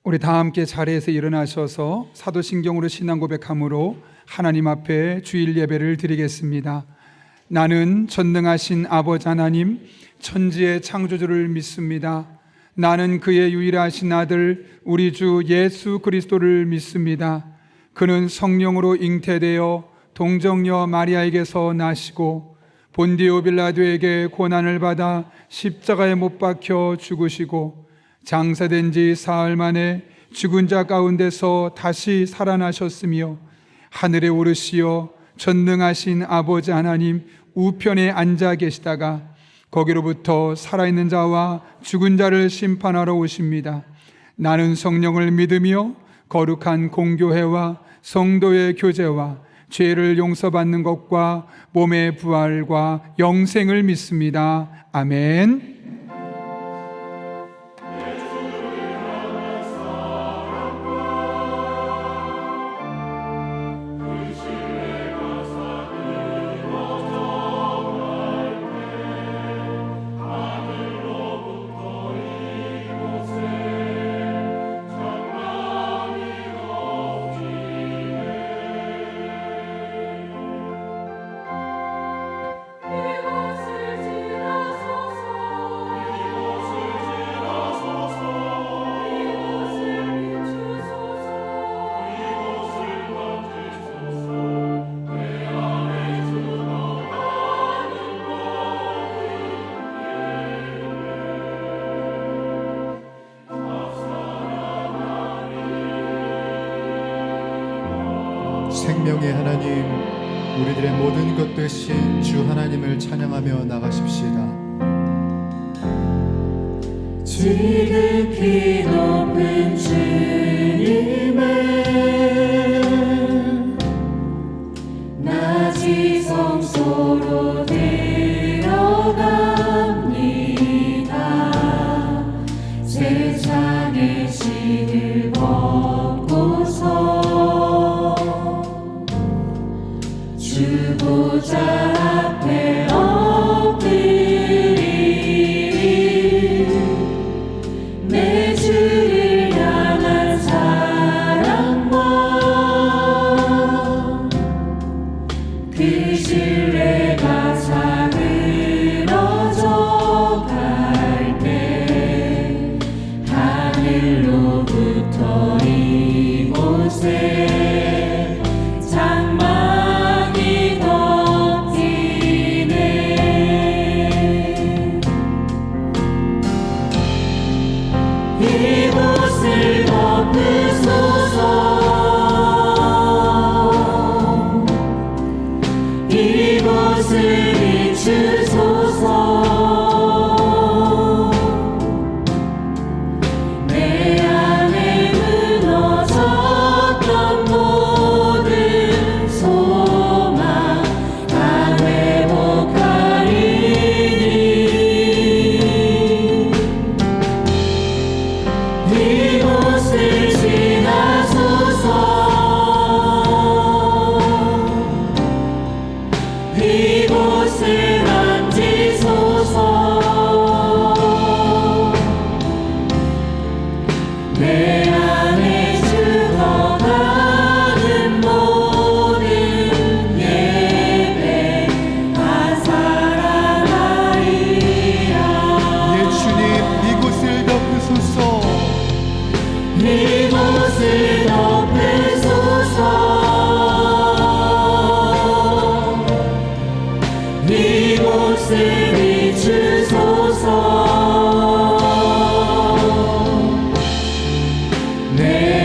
우리 다 함께 자리에서 일어나셔서 사도신경으로 신앙 고백함으로 하나님 앞에 주일 예배를 드리겠습니다. 나는 전능하신 아버지 하나님, 천지의 창조주를 믿습니다. 나는 그의 유일하신 아들 우리 주 예수 그리스도를 믿습니다. 그는 성령으로 잉태되어 동정녀 마리아에게서 나시고 본디오 빌라도에게 고난을 받아 십자가에 못 박혀 죽으시고 장사된 지 사흘 만에 죽은 자 가운데서 다시 살아나셨으며 하늘에 오르시어 전능하신 아버지 하나님 우편에 앉아 계시다가 거기로부터 살아있는 자와 죽은 자를 심판하러 오십니다. 나는 성령을 믿으며 거룩한 공교회와 성도의 교제와 죄를 용서받는 것과 몸의 부활과 영생을 믿습니다. 아멘. 생명의 하나님, 우리들의 모든 것 되신 주 하나님을 찬양하며 나가십시다. 지극히 높은 주님의 낮이 성소로 들어갑니다. 세상의 신을 벗고서 주보자 앞에 엎드리 내 주를 향한 사랑과 그 신뢰가 사그러져 갈 때 하늘로부터 이곳에 이곳을 덮으소서. 이곳을 비추소서. 내 안에 무너졌던 모든 소망 다 회복하리니 이곳을 지나소서. 이곳을 만지소서. 내 안에 죽어가는 모든 예배 다 살아나리라. 예 주님, 이곳을 덮으소서. 이곳을 덮으소서. 이곳을 비추소서. 내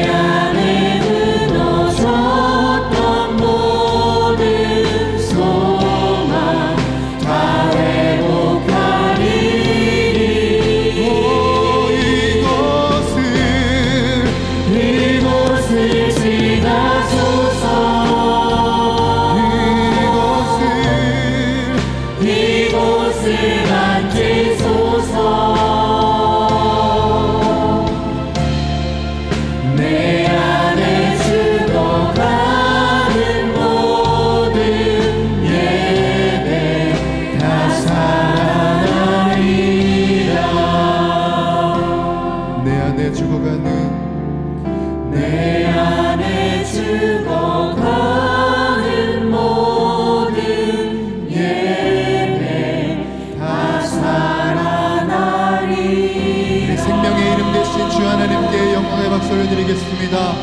안에 무너졌던 모든 소망 다 회복하리니 이곳을 올려드리겠습니다.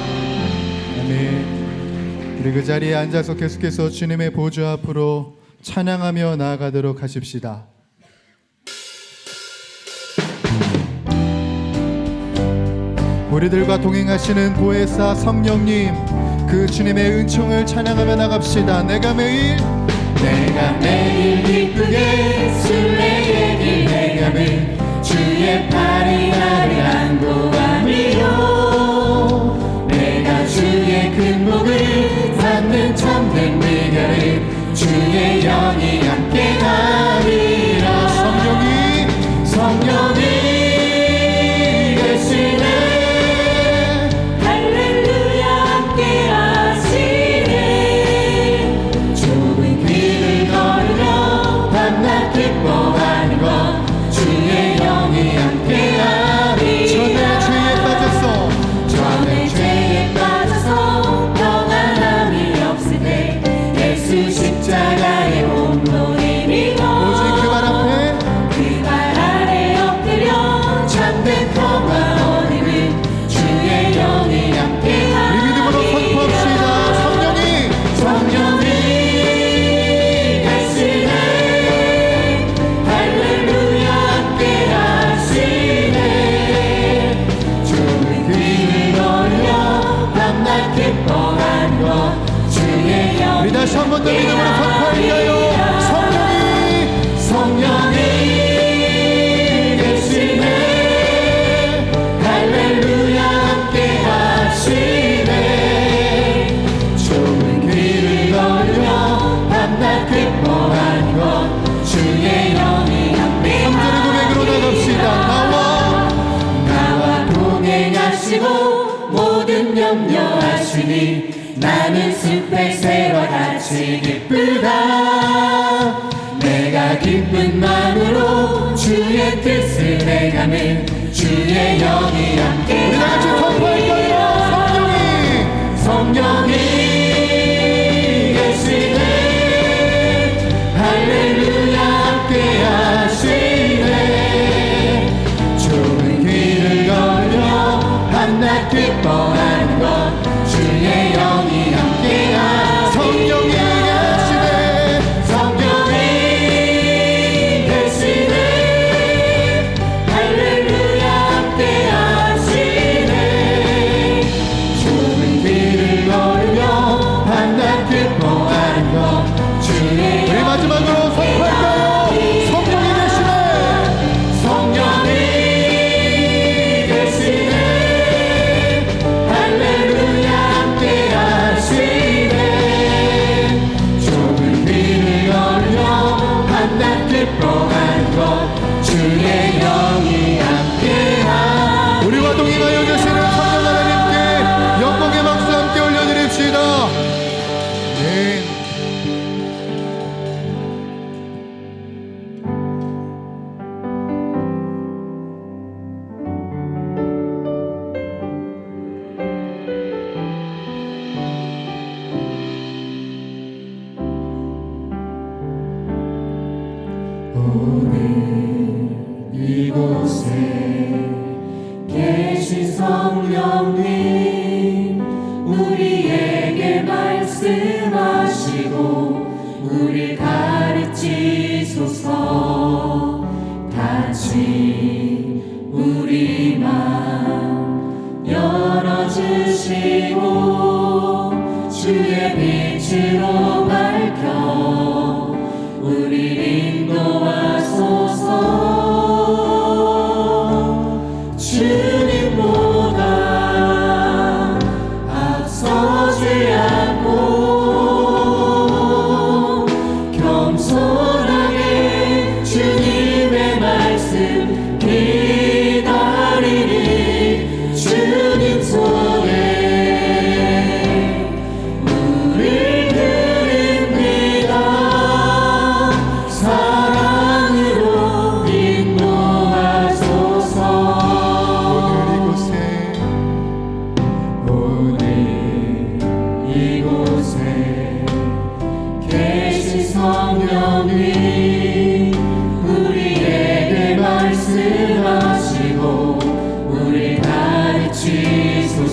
아멘. 우리 그 자리에 앉아서 계속해서 주님의 보좌 앞으로 찬양하며 나아가도록 하십시다. 우리들과 동행하시는 보혜사 성령님, 그 주님의 은총을 찬양하며 나갑시다. 내가 매일 기쁘게 순례의 길 행함을 주의 팔이 나를 안고하며 내가 주의 큰 복을 받는 참된 비결을 주의 영이 함께하리라. 성령이 계시네. 할렐루야 함께하시네. 좁은 길을 걸으며 밤낮 기뻐하는 것 주의 영이 함께하리라. 전에 죄에 빠져서 평안함이 없을 때 예수 십자가의 공로임이고 오직 그 발 앞에 그 발 아래 엎드려 참된 평화 얻음은 주의 영이 함께하리라. 우리 믿음으로 선포합시다. 성령이 계시네. 할렐루야 함께하시네. 좁은 길을 걸으며 밤낮 기뻐하는 것 주의 영이 우리 다시 한 번 더 믿음으로 선포할까요? 성령이 계시네. 할렐루야 함께하시네. 좁은 길을 걸으며 밤낮 기뻐하는 것 주의 영이 삼절의 고백으로 나갑시다. 나와 동행하시고 모든 염려하시니 나는 숲의 새와 같이 기쁘다. 내가 기쁜 마음으로 주의 뜻을 행하면 주의 영이 우리 다 같이 선포할까요? 함께하리라. 성령이 계시네. 할렐루야 함께하시네. 좁은 길을 걸으며 밤낮 기뻐하는 것 주의 영이 함께하시네. 성령이 계시네. 할렐루야 함께하시네. 좁은 길을 걸으며 밤낮 기뻐하는 것 주의 우리 마지막으로 선포할까요? 성령이 계시네. 할렐루야 함께하시네. 좁은 길을 걸으며 밤낮 기뻐하는 것 주의 영이 함께하리라. 우리와 동행하여 계시는 성령 하나님께 영광의 박수 함께 올려드립시다. 네. 이곳에 계신 성령님 우리에게 말씀하시고 우리 가르치소서. 다시 우리 맘 열어주시고 주의 빛으로 밝혀 우리 인도하소서. 주님보다 앞서지 않고 겸손하게 주님의 말씀 기다리니 주님 손에 우릴 드립니다. 사랑으로 인도하소서. 오늘 이곳에 계신 성령님 우리에게 말씀하시고 우리 가르치소서.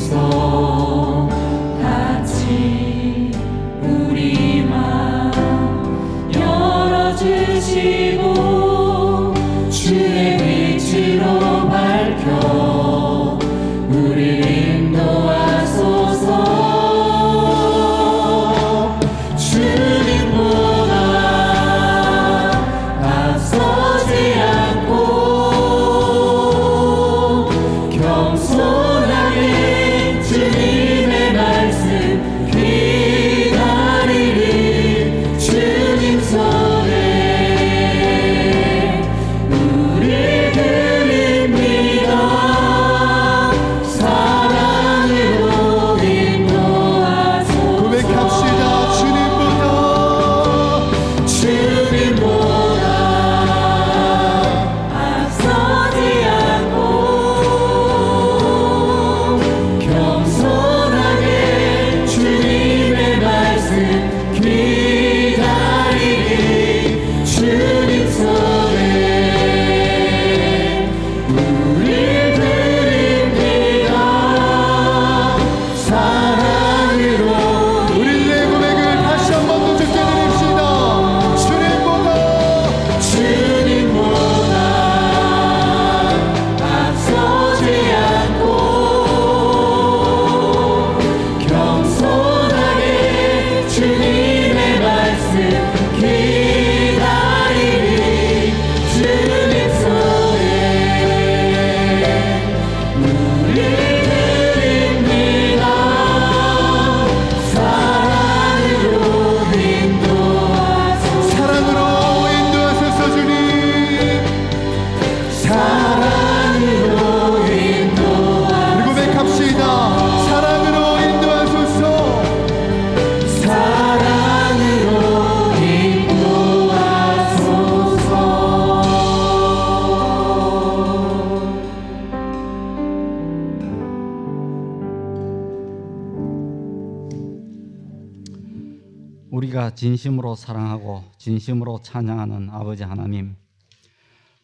우리가 진심으로 사랑하고 진심으로 찬양하는 아버지 하나님,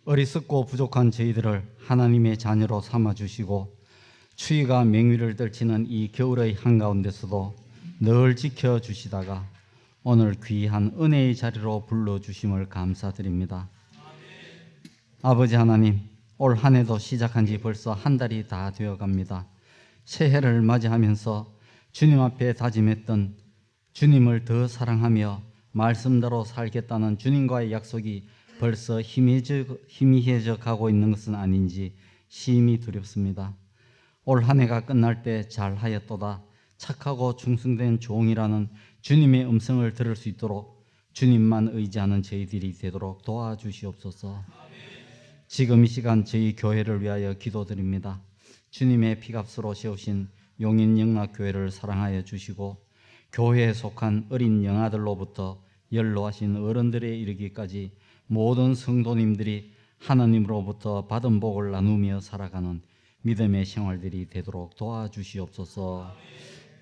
어리석고 부족한 저희들을 하나님의 자녀로 삼아주시고 추위가 맹위를 떨치는 이 겨울의 한가운데서도 늘 지켜주시다가 오늘 귀한 은혜의 자리로 불러주심을 감사드립니다. 아버지 하나님, 올 한 해도 시작한 지 벌써 한 달이 다 되어갑니다. 새해를 맞이하면서 주님 앞에 다짐했던 주님을 더 사랑하며 말씀대로 살겠다는 주님과의 약속이 벌써 희미해져 가고 있는 것은 아닌지 심히 두렵습니다. 올 한 해가 끝날 때 잘하였도다, 착하고 충성된 종이라는 주님의 음성을 들을 수 있도록 주님만 의지하는 저희들이 되도록 도와주시옵소서. 지금 이 시간 저희 교회를 위하여 기도드립니다. 주님의 피값으로 세우신 용인영락교회를 사랑하여 주시고 교회에 속한 어린 영아들로부터 연로하신 어른들에 이르기까지 모든 성도님들이 하나님으로부터 받은 복을 나누며 살아가는 믿음의 생활들이 되도록 도와주시옵소서.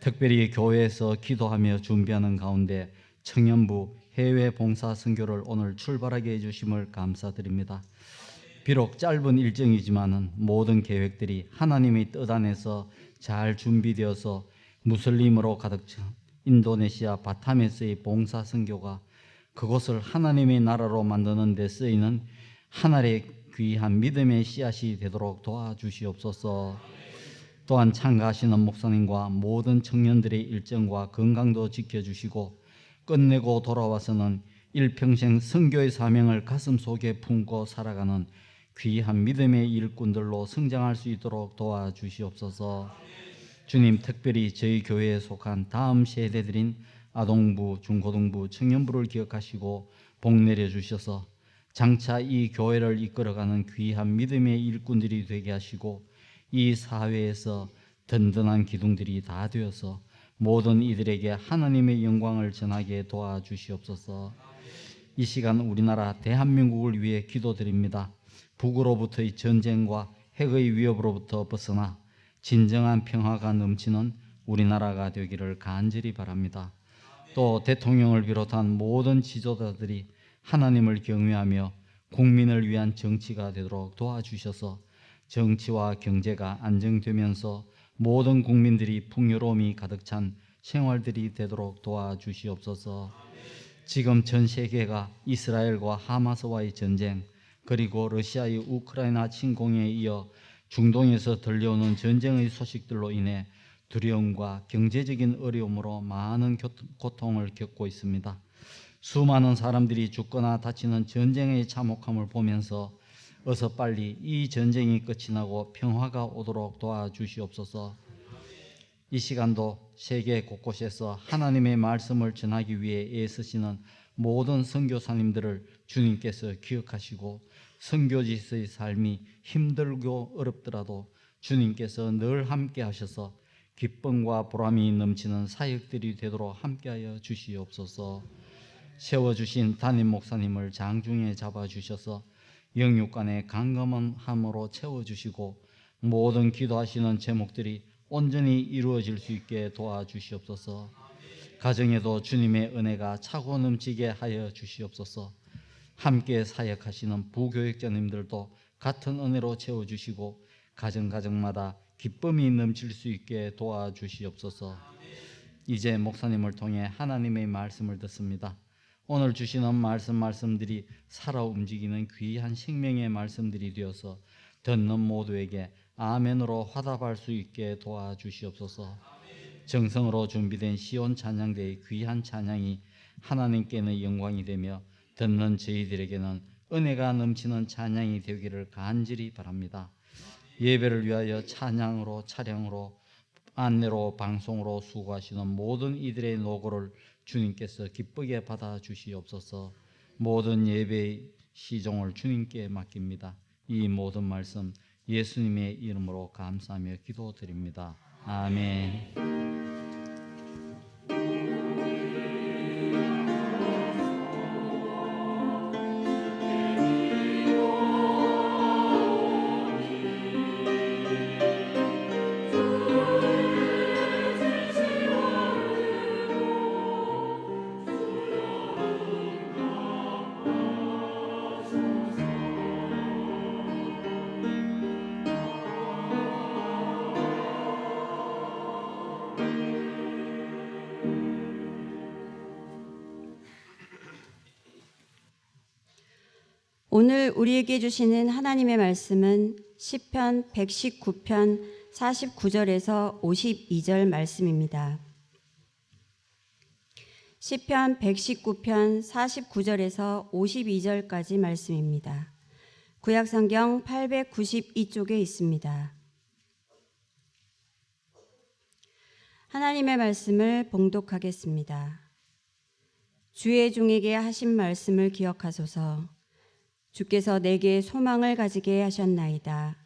특별히 교회에서 기도하며 준비하는 가운데 청년부 해외 봉사 선교를 오늘 출발하게 해주심을 감사드립니다. 비록 짧은 일정이지만은 모든 계획들이 하나님의 뜻 안에서 잘 준비되어서 무슬림으로 가득 찬 인도네시아 바탐에서의 봉사 선교가 그곳을 하나님의 나라로 만드는 데 쓰이는 하늘의 귀한 믿음의 씨앗이 되도록 도와주시옵소서. 또한 참가하시는 목사님과 모든 청년들의 일정과 건강도 지켜주시고 끝내고 돌아와서는 일평생 선교의 사명을 가슴속에 품고 살아가는 귀한 믿음의 일꾼들로 성장할 수 있도록 도와주시옵소서. 주님, 특별히 저희 교회에 속한 다음 세대들인 아동부, 중고등부, 청년부를 기억하시고 복 내려주셔서 장차 이 교회를 이끌어가는 귀한 믿음의 일꾼들이 되게 하시고 이 사회에서 든든한 기둥들이 다 되어서 모든 이들에게 하나님의 영광을 전하게 도와주시옵소서. 이 시간 우리나라 대한민국을 위해 기도드립니다. 북으로부터의 전쟁과 핵의 위협으로부터 벗어나 진정한 평화가 넘치는 우리나라가 되기를 간절히 바랍니다. 또 대통령을 비롯한 모든 지도자들이 하나님을 경외하며 국민을 위한 정치가 되도록 도와주셔서 정치와 경제가 안정되면서 모든 국민들이 풍요로움이 가득 찬 생활들이 되도록 도와주시옵소서. 지금 전 세계가 이스라엘과 하마스와의 전쟁, 그리고 러시아의 우크라이나 침공에 이어 중동에서 들려오는 전쟁의 소식들로 인해 두려움과 경제적인 어려움으로 많은 고통을 겪고 있습니다. 수많은 사람들이 죽거나 다치는 전쟁의 참혹함을 보면서 어서 빨리 이 전쟁이 끝이 나고 평화가 오도록 도와주시옵소서. 이 시간도 세계 곳곳에서 하나님의 말씀을 전하기 위해 애쓰시는 모든 선교사님들을 주님께서 기억하시고 선교지의 삶이 힘들고 어렵더라도 주님께서 늘 함께 하셔서 기쁨과 보람이 넘치는 사역들이 되도록 함께하여 주시옵소서. 세워주신 담임 목사님을 장중에 잡아주셔서 영육간의 강건함으로 채워주시고 모든 기도하시는 제목들이 온전히 이루어질 수 있게 도와주시옵소서. 가정에도 주님의 은혜가 차고 넘치게 하여 주시옵소서. 함께 사역하시는 부교육자님들도 같은 은혜로 채워주시고 가정마다 기쁨이 넘칠 수 있게 도와주시옵소서. 이제 목사님을 통해 하나님의 말씀을 듣습니다. 오늘 주시는 말씀들이 살아 움직이는 귀한 생명의 말씀들이 되어서 듣는 모두에게 아멘으로 화답할 수 있게 도와주시옵소서. 정성으로 준비된 시온 찬양대의 귀한 찬양이 하나님께는 영광이 되며 듣는 저희들에게는 은혜가 넘치는 찬양이 되기를 간절히 바랍니다. 예배를 위하여 찬양으로, 차량으로, 안내로, 방송으로 수고하시는 모든 이들의 노고를 주님께서 기쁘게 받아 주시옵소서. 모든 예배의 시종을 주님께 맡깁니다. 이 모든 말씀 예수님의 이름으로 감사하며 기도드립니다. 아멘. 오늘 우리에게 주시는 하나님의 말씀은 시편 119편 49절에서 52절 말씀입니다. 시편 119편 49절에서 52절까지 말씀입니다. 구약성경 892쪽에 있습니다. 하나님의 말씀을 봉독하겠습니다. 주의 종에게 하신 말씀을 기억하소서. 주께서 내게 소망을 가지게 하셨나이다.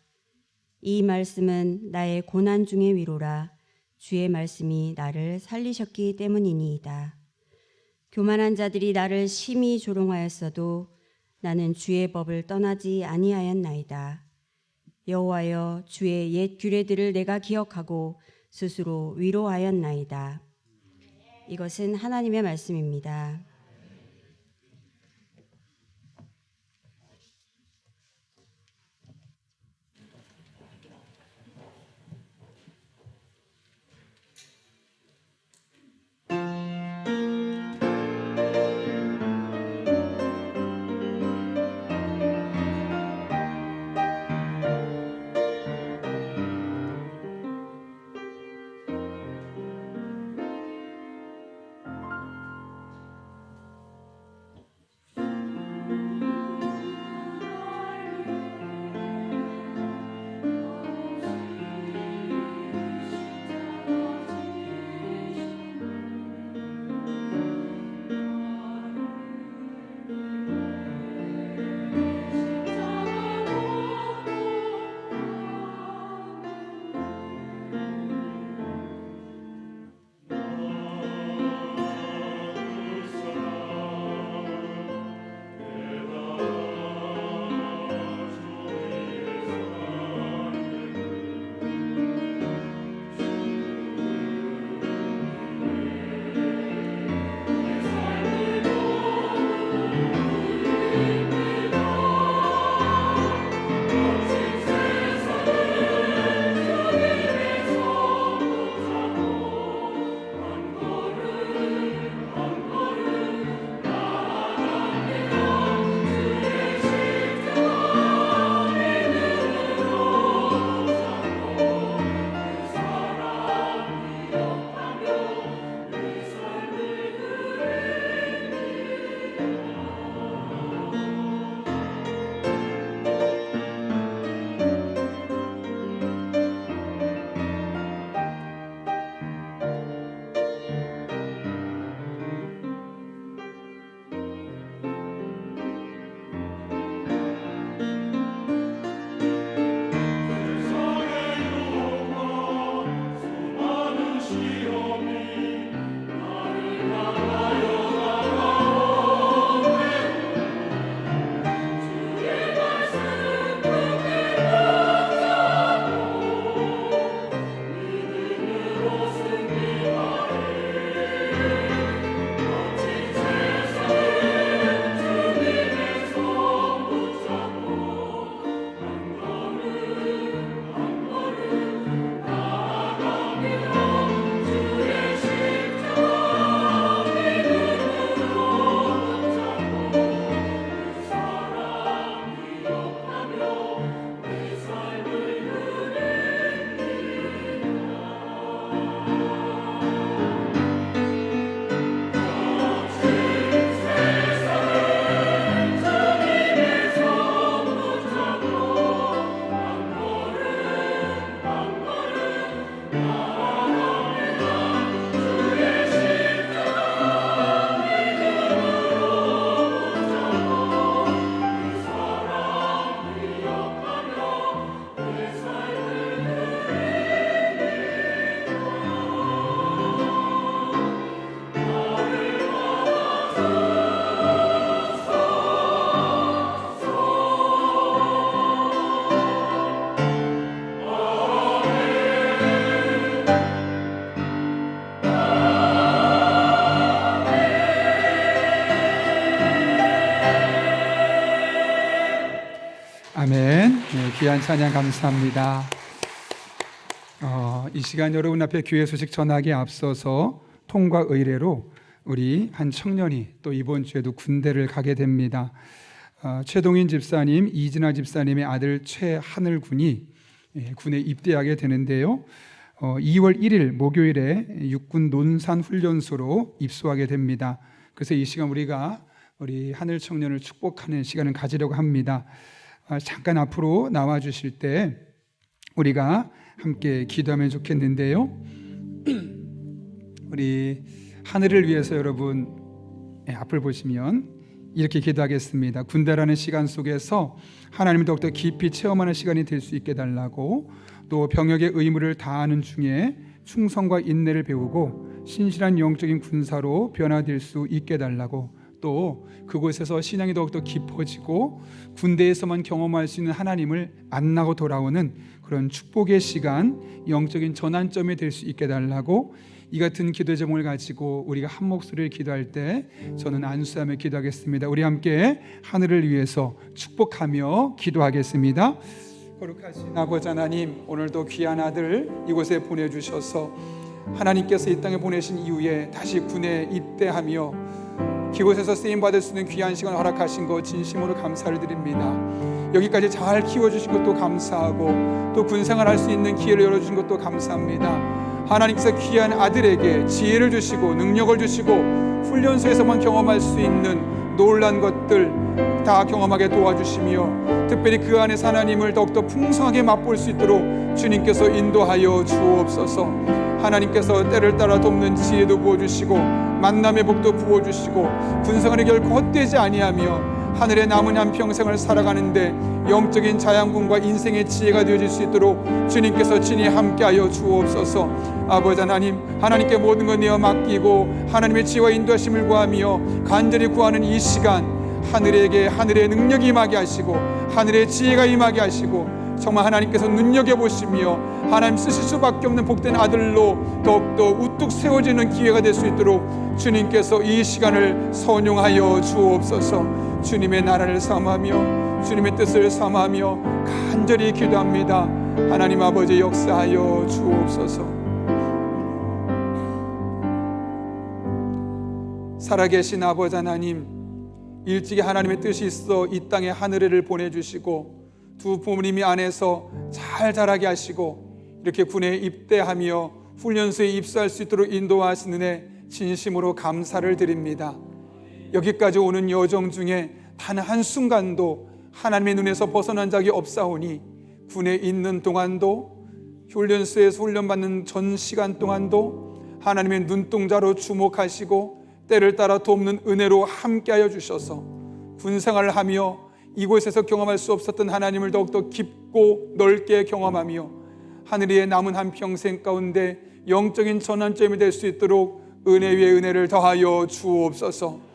이 말씀은 나의 고난 중의 위로라. 주의 말씀이 나를 살리셨기 때문이니이다. 교만한 자들이 나를 심히 조롱하였어도 나는 주의 법을 떠나지 아니하였나이다. 여호와여, 주의 옛 규례들을 내가 기억하고 스스로 위로하였나이다. 이것은 하나님의 말씀입니다. 아멘. 네, 귀한 찬양 감사합니다. 이 시간 여러분 앞에 교회 소식 전하기에 앞서서 통과 의례로 우리 한 청년이 또 이번 주에도 군대를 가게 됩니다. 최동인 집사님, 이진아 집사님의 아들 최하늘 군이 군에 입대하게 되는데요. 2월 1일 목요일에 육군 논산 훈련소로 입소하게 됩니다. 그래서 이 시간 우리가 우리 하늘 청년을 축복하는 시간을 가지려고 합니다. 잠깐 앞으로 나와 주실 때 우리가 함께 기도하면 좋겠는데요. 우리 하늘을 위해서 여러분 앞을 보시면 이렇게 기도하겠습니다. 군대라는 시간 속에서 하나님을 더욱더 깊이 체험하는 시간이 될 수 있게 달라고, 또 병역의 의무를 다하는 중에 충성과 인내를 배우고 신실한 영적인 군사로 변화될 수 있게 달라고, 또 그곳에서 신앙이 더욱더 깊어지고 군대에서만 경험할 수 있는 하나님을 만나고 돌아오는 그런 축복의 시간, 영적인 전환점이 될 수 있게 달라고, 이 같은 기도 제목을 가지고 우리가 한 목소리를 기도할 때 저는 안수하며 기도하겠습니다. 우리 함께 하늘을 위해서 축복하며 기도하겠습니다. 거룩하신 아버지 하나님, 오늘도 귀한 아들 이곳에 보내주셔서 하나님께서 이 땅에 보내신 이후에 다시 군에 입대하며 그곳에서 쓰임받을 수 있는 귀한 시간을 허락하신 것 진심으로 감사를 드립니다. 여기까지 잘 키워주신 것도 감사하고, 또 군생활 할 수 있는 기회를 열어주신 것도 감사합니다. 하나님께서 귀한 아들에게 지혜를 주시고 능력을 주시고 훈련소에서만 경험할 수 있는 놀란 것들 다 경험하게 도와주시며, 특별히 그 안에서 하나님을 더욱더 풍성하게 맛볼 수 있도록 주님께서 인도하여 주옵소서. 하나님께서 때를 따라 돕는 지혜도 부어주시고 만남의 복도 부어주시고 군생활이 결코 헛되지 아니하며 하늘에 남은 한평생을 살아가는데 영적인 자양분과 인생의 지혜가 되어질 수 있도록 주님께서 친히 함께하여 주옵소서. 아버지 하나님, 하나님께 모든 것 내어 맡기고 하나님의 지혜와 인도하심을 구하며 간절히 구하는 이 시간, 하늘에게 하늘의 능력이 임하게 하시고 하늘의 지혜가 임하게 하시고, 정말 하나님께서 눈여겨보시며 하나님 쓰실 수밖에 없는 복된 아들로 더욱더 우뚝 세워지는 기회가 될 수 있도록 주님께서 이 시간을 선용하여 주옵소서. 주님의 나라를 삼하며 주님의 뜻을 삼하며 간절히 기도합니다. 하나님 아버지 역사하여 주옵소서. 살아계신 아버지 하나님, 일찍이 하나님의 뜻이 있어 이 땅에 하늘을 보내주시고 두 부모님이 안에서 잘 자라게 하시고 이렇게 군에 입대하며 훈련소에 입소할 수 있도록 인도하시는 애 진심으로 감사를 드립니다. 여기까지 오는 여정 중에 단 한순간도 하나님의 눈에서 벗어난 적이 없사오니, 군에 있는 동안도 훈련소에서 훈련받는 전 시간 동안도 하나님의 눈동자로 주목하시고 때를 따라 돕는 은혜로 함께하여 주셔서 군생활을 하며 이곳에서 경험할 수 없었던 하나님을 더욱더 깊고 넓게 경험하며 하늘에 남은 한평생 가운데 영적인 전환점이 될 수 있도록 은혜 위에 은혜를 더하여 주옵소서.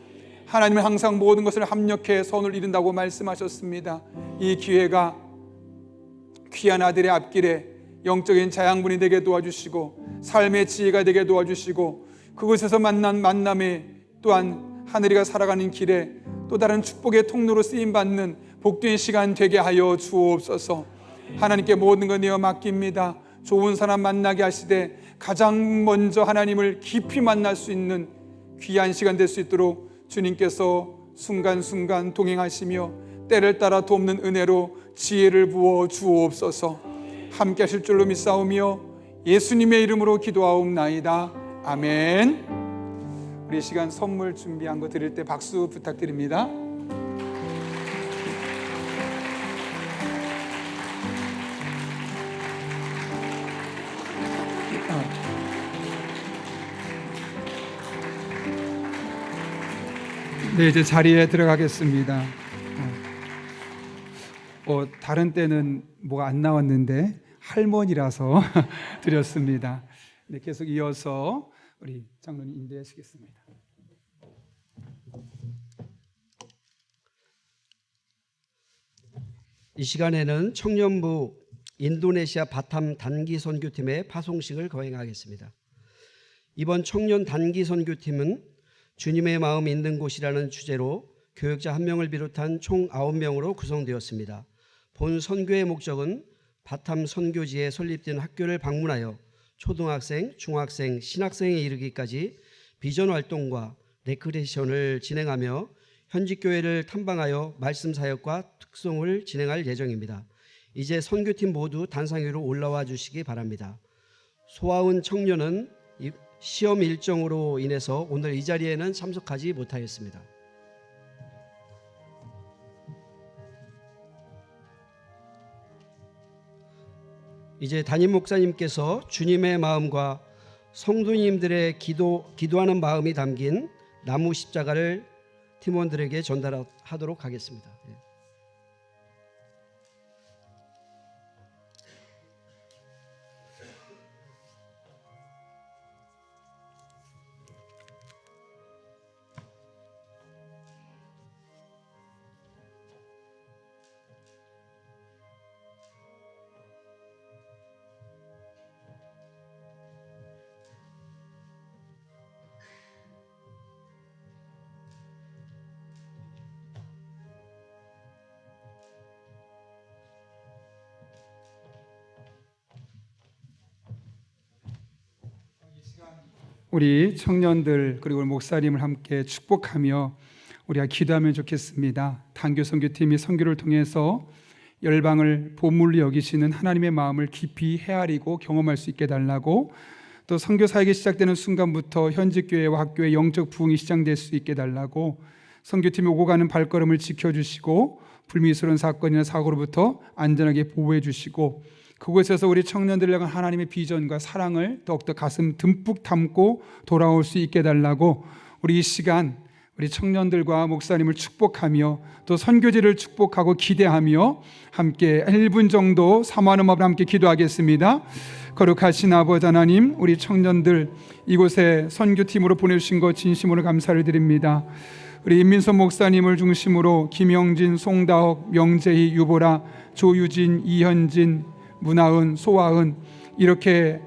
하나님은 항상 모든 것을 합력해 선을 이룬다고 말씀하셨습니다. 이 기회가 귀한 아들의 앞길에 영적인 자양분이 되게 도와주시고 삶의 지혜가 되게 도와주시고, 그곳에서 만난 만남에 또한 하늘이가 살아가는 길에 또 다른 축복의 통로로 쓰임받는 복된 시간 되게 하여 주옵소서. 하나님께 모든 것 내어 맡깁니다. 좋은 사람 만나게 하시되 가장 먼저 하나님을 깊이 만날 수 있는 귀한 시간 될 수 있도록 주님께서 순간순간 동행하시며 때를 따라 돕는 은혜로 지혜를 부어 주옵소서. 함께 하실 줄로 믿사오며 예수님의 이름으로 기도하옵나이다. 아멘. 우리 이 시간 선물 준비한 거 드릴 때 박수 부탁드립니다. 네, 이제 자리에 들어가겠습니다. 다른 때는 뭐가 안 나왔는데 할머니라서 드렸습니다. 네, 계속 이어서 우리 장로님 인도하시겠습니다. 이 시간에는 청년부 인도네시아 바탐 단기 선교팀의 파송식을 거행하겠습니다. 이번 청년 단기 선교팀은 주님의 마음 있는 곳이라는 주제로 교역자 1명을 비롯한 총 9명으로 구성되었습니다. 본 선교의 목적은 바탐 선교지에 설립된 학교를 방문하여 초등학생, 중학생, 신학생에 이르기까지 비전 활동과 레크레이션을 진행하며 현직 교회를 탐방하여 말씀 사역과 특송을 진행할 예정입니다. 이제 선교팀 모두 단상 위로 올라와 주시기 바랍니다. 소아은 청년은 시험 일정으로 인해서 오늘 이 자리에는 참석하지 못하였습니다. 이제 담임 목사님께서 주님의 마음과 성도님들의 기도하는 마음이 담긴 나무 십자가를 팀원들에게 전달하도록 하겠습니다. 우리 청년들 그리고 목사님을 함께 축복하며 우리가 기도하면 좋겠습니다. 단교 선교팀이 선교를 통해서 열방을 보물로 여기시는 하나님의 마음을 깊이 헤아리고 경험할 수 있게 달라고, 또 선교 사역이 시작되는 순간부터 현직 교회와 학교의 영적 부흥이 시작될 수 있게 달라고, 선교팀이 오고 가는 발걸음을 지켜주시고 불미스러운 사건이나 사고로부터 안전하게 보호해 주시고, 그곳에서 우리 청년들을 향한 하나님의 비전과 사랑을 더욱더 가슴 듬뿍 담고 돌아올 수 있게 달라고, 우리 이 시간 우리 청년들과 목사님을 축복하며 또 선교지를 축복하고 기대하며 함께 1분 정도 사모하는 마음으로 함께 기도하겠습니다. 거룩하신 아버지 하나님, 우리 청년들 이곳에 선교팀으로 보내주신 것 진심으로 감사를 드립니다. 우리 임민선 목사님을 중심으로 김영진, 송다옥, 명재희, 유보라, 조유진, 이현진, 문하은, 소아은, 이렇게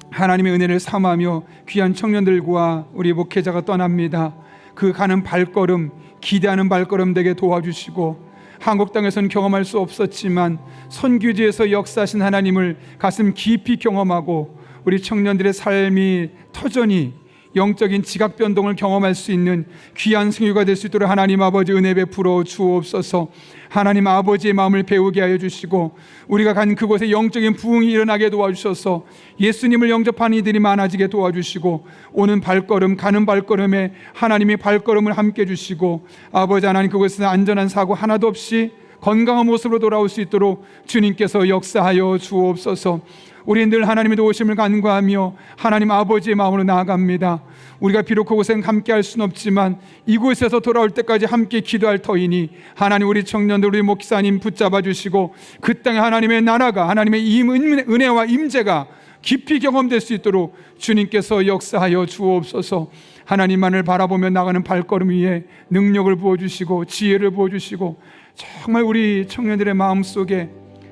하나님의 은혜를 삼하며 귀한 청년들과 우리 목회자가 떠납니다. 그 가는 발걸음, 기대하는 발걸음 되게 도와주시고, 한국 땅에서는 경험할 수 없었지만 선교지에서 역사하신 하나님을 가슴 깊이 경험하고 우리 청년들의 삶이 터전히 영적인 지각 변동을 경험할 수 있는 귀한 승유가 될 수 있도록 하나님 아버지 은혜 베풀어 주옵소서. 하나님 아버지의 마음을 배우게 하여 주시고, 우리가 간 그곳에 영적인 부흥이 일어나게 도와주셔서 예수님을 영접하는 이들이 많아지게 도와주시고, 오는 발걸음, 가는 발걸음에 하나님의 발걸음을 함께 주시고, 아버지 하나님 그곳에서 안전한 사고 하나도 없이 건강한 모습으로 돌아올 수 있도록 주님께서 역사하여 주옵소서. 우리는 늘 하나님의 도우심을 간구하며 하나님 아버지의 마음으로 나아갑니다. 우리가 비록 그곳엔 함께 할 수는 없지만 이곳에서 돌아올 때까지 함께 기도할 터이니 하나님 우리 청년들, 우리 목사님 붙잡아 주시고 그 땅에 하나님의 나라가, 하나님의 은혜와 임재가 깊이 경험될 수 있도록 주님께서 역사하여 주옵소서. 하나님만을 바라보며 나가는 발걸음 위에 능력을 부어주시고 지혜를 부어주시고, 정말 우리 청년들의 마음속에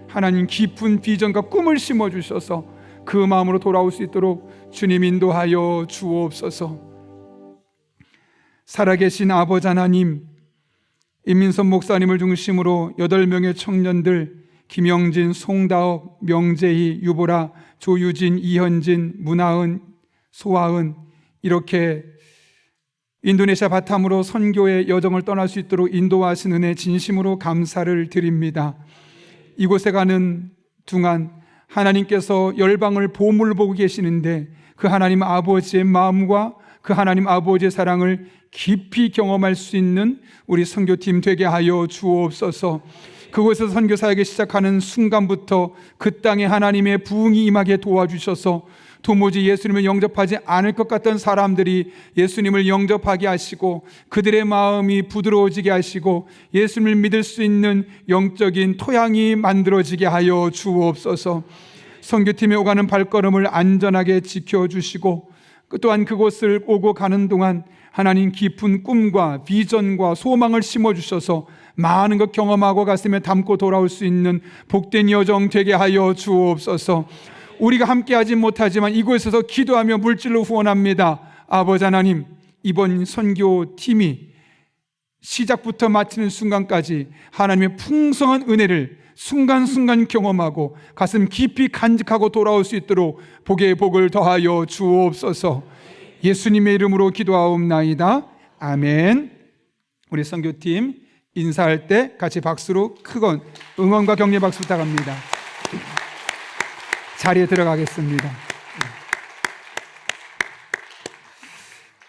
하나님 깊은 비전과 꿈을 심어주셔서 그 마음으로 돌아올 수 있도록 주님 인도하여 주옵소서. 살아계신 아버지 하나님, 임민선 목사님을 중심으로 8명의 청년들, 김영진, 송다옥, 명재희, 유보라, 조유진, 이현진, 문하은, 소아은, 이렇게 인도네시아 바탐으로 선교의 여정을 떠날 수 있도록 인도하신 은혜 진심으로 감사를 드립니다. 이곳에 가는 동안 하나님께서 열방을 보물로 보고 계시는데 그 하나님 아버지의 마음과 그 하나님 아버지의 사랑을 깊이 경험할 수 있는 우리 선교팀 되게 하여 주옵소서. 그곳에서 선교 사역이 시작하는 순간부터 그 땅에 하나님의 부흥이 임하게 도와주셔서 도무지 예수님을 영접하지 않을 것 같던 사람들이 예수님을 영접하게 하시고 그들의 마음이 부드러워지게 하시고 예수님을 믿을 수 있는 영적인 토양이 만들어지게 하여 주옵소서. 선교팀에 오가는 발걸음을 안전하게 지켜주시고, 또한 그곳을 오고 가는 동안 하나님 깊은 꿈과 비전과 소망을 심어주셔서 많은 것 경험하고 가슴에 담고 돌아올 수 있는 복된 여정 되게 하여 주옵소서. 우리가 함께하지 못하지만 이곳에서 기도하며 물질로 후원합니다. 아버지 하나님, 이번 선교팀이 시작부터 마치는 순간까지 하나님의 풍성한 은혜를 순간순간 경험하고 가슴 깊이 간직하고 돌아올 수 있도록 복의 복을 더하여 주옵소서. 예수님의 이름으로 기도하옵나이다. 아멘. 우리 선교팀 인사할 때 같이 박수로 크건 응원과 격려 박수 부탁합니다. 자리에 들어가겠습니다.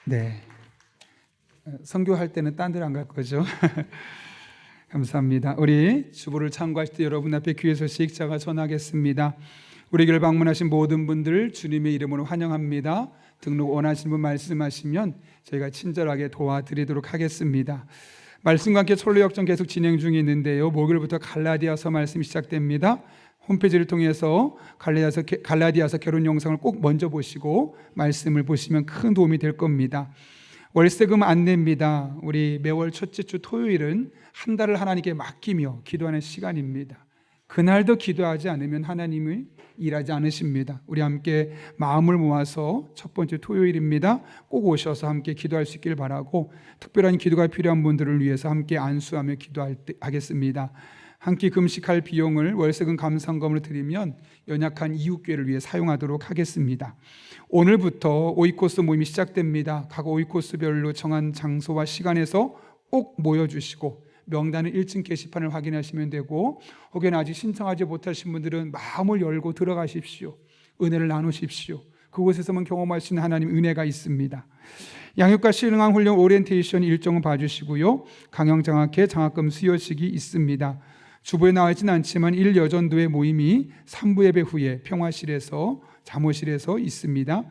네, 선교할 때는 딴 데로 안 갈 거죠. 감사합니다. 우리 주보를 참고하실 때 여러분 앞에 귀의 소식 제가 전하겠습니다. 우리 교회를 방문하신 모든 분들 주님의 이름으로 환영합니다. 등록 원하시는 분 말씀하시면 저희가 친절하게 도와드리도록 하겠습니다. 말씀과 함께 철로 역정 계속 진행 중에 있는데요. 목요일부터 갈라디아서 말씀이 시작됩니다. 홈페이지를 통해서 갈라디아서 결혼 영상을 꼭 먼저 보시고 말씀을 보시면 큰 도움이 될 겁니다. 월세금 안 냅니다. 우리 매월 첫째 주 토요일은 한 달을 하나님께 맡기며 기도하는 시간입니다. 그날도 기도하지 않으면 하나님이 일하지 않으십니다. 우리 함께 마음을 모아서 첫 번째 토요일입니다. 꼭 오셔서 함께 기도할 수 있길 바라고, 특별한 기도가 필요한 분들을 위해서 함께 안수하며 기도하겠습니다. 한 끼 금식할 비용을 월세금 감상금으로 드리면 연약한 이웃교회를 위해 사용하도록 하겠습니다. 오늘부터 오이코스 모임이 시작됩니다. 각 오이코스별로 정한 장소와 시간에서 꼭 모여주시고 명단은 1층 게시판을 확인하시면 되고, 혹여나 아직 신청하지 못하신 분들은 마음을 열고 들어가십시오. 은혜를 나누십시오. 그곳에서만 경험할 수 있는 하나님 은혜가 있습니다. 양육과 신앙 훈련 오리엔테이션 일정을 봐주시고요. 강영장학회 장학금 수여식이 있습니다. 주보에 나와 있지는 않지만 1여전도의 모임이 3부 예배 후에 평화실에서 잠호실에서 있습니다.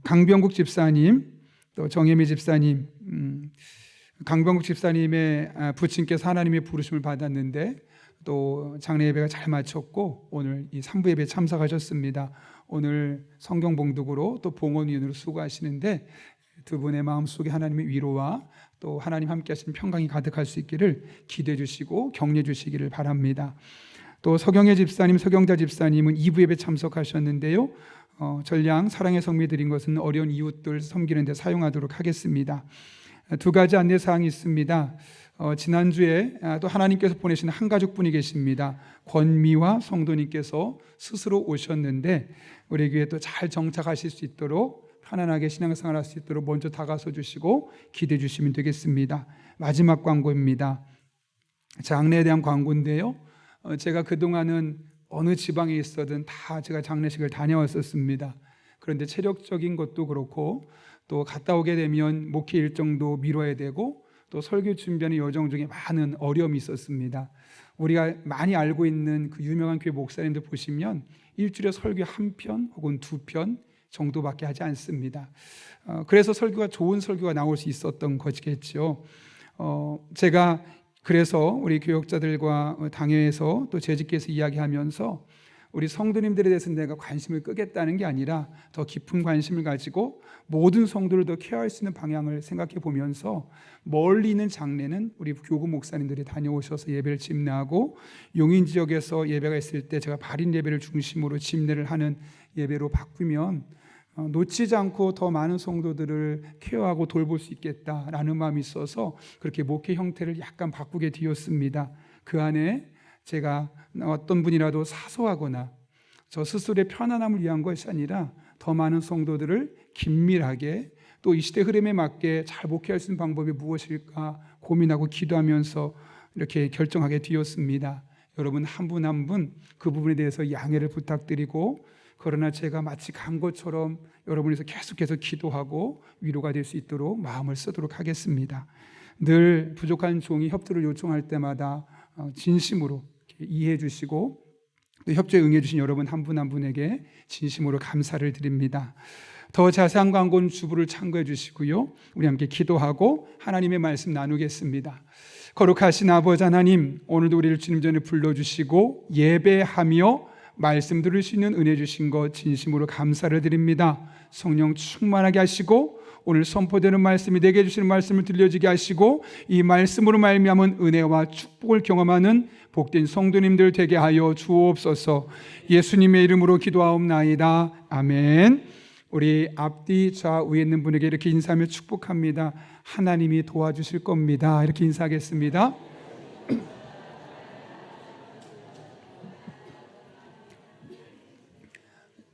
강병국 집사님, 또 정혜미 집사님, 강병국 집사님의 부친께서 하나님의 부르심을 받았는데 또 장례 예배가 잘 마쳤고 오늘 이 3부 예배에 참석하셨습니다. 오늘 성경 봉독으로 또 봉헌위원으로 수고하시는데 두 분의 마음속에 하나님의 위로와 또 하나님 함께 하시는 평강이 가득할 수 있기를 기대해 주시고 격려해 주시기를 바랍니다. 또 서경혜 집사님, 서경자 집사님은 2부 예배 참석하셨는데요. 전량 사랑의 성미 드린 것은 어려운 이웃들 섬기는 데 사용하도록 하겠습니다. 두 가지 안내 사항이 있습니다. 지난주에 또 하나님께서 보내신 한 가족분이 계십니다. 권미화 성도님께서 스스로 오셨는데 우리 교회에 또 잘 정착하실 수 있도록 편안하게 신앙생활 할 수 있도록 먼저 다가서 주시고 기대해 주시면 되겠습니다. 마지막 광고입니다. 장례에 대한 광고인데요. 제가 그동안은 어느 지방에 있어든 다 제가 장례식을 다녀왔었습니다. 그런데 체력적인 것도 그렇고 또 갔다 오게 되면 목회 일정도 미뤄야 되고 또 설교 준비하는 여정 중에 많은 어려움이 있었습니다. 우리가 많이 알고 있는 그 유명한 교회 목사님들 보시면 일주일에 설교 1편 혹은 2편 정도밖에 하지 않습니다. 그래서 설교가 좋은 설교가 나올 수 있었던 것이겠죠. 제가 그래서 우리 교역자들과 당회에서 또 재직께서 이야기하면서 우리 성도님들에 대해서 내가 관심을 끄겠다는 게 아니라 더 깊은 관심을 가지고 모든 성도를 더 케어할 수 있는 방향을 생각해 보면서 멀리 있는 장례는 우리 교구 목사님들이 다녀오셔서 예배를 집례하고 용인 지역에서 예배가 있을 때 제가 발인 예배를 중심으로 집례를 하는 예배로 바꾸면 놓치지 않고 더 많은 성도들을 케어하고 돌볼 수 있겠다라는 마음이 있어서 그렇게 목회 형태를 약간 바꾸게 되었습니다. 그 안에 제가 어떤 분이라도 사소하거나 저 스스로의 편안함을 위한 것이 아니라 더 많은 성도들을 긴밀하게 또 이 시대 흐름에 맞게 잘 목회할 수 있는 방법이 무엇일까 고민하고 기도하면서 이렇게 결정하게 되었습니다. 여러분 한 분 한 분 그 부분에 대해서 양해를 부탁드리고, 그러나 제가 마치 간 것처럼 여러분에서 계속해서 기도하고 위로가 될 수 있도록 마음을 쓰도록 하겠습니다. 늘 부족한 종이 협조를 요청할 때마다 진심으로 이해해 주시고 또 협조에 응해 주신 여러분 한 분 한 분에게 진심으로 감사를 드립니다. 더 자세한 광고는 주부를 참고해 주시고요. 우리 함께 기도하고 하나님의 말씀 나누겠습니다. 거룩하신 아버지 하나님, 오늘도 우리를 주님 전에 불러주시고 예배하며 말씀 들을 수 있는 은혜 주신 것 진심으로 감사를 드립니다. 성령 충만하게 하시고 오늘 선포되는 말씀이 내게 주시는 말씀을 들려주게 하시고 이 말씀으로 말미암은 은혜와 축복을 경험하는 복된 성도님들 되게 하여 주옵소서. 예수님의 이름으로 기도하옵나이다. 아멘. 우리 앞뒤 좌우에 있는 분에게 이렇게 인사하며 축복합니다. 하나님이 도와주실 겁니다. 이렇게 인사하겠습니다.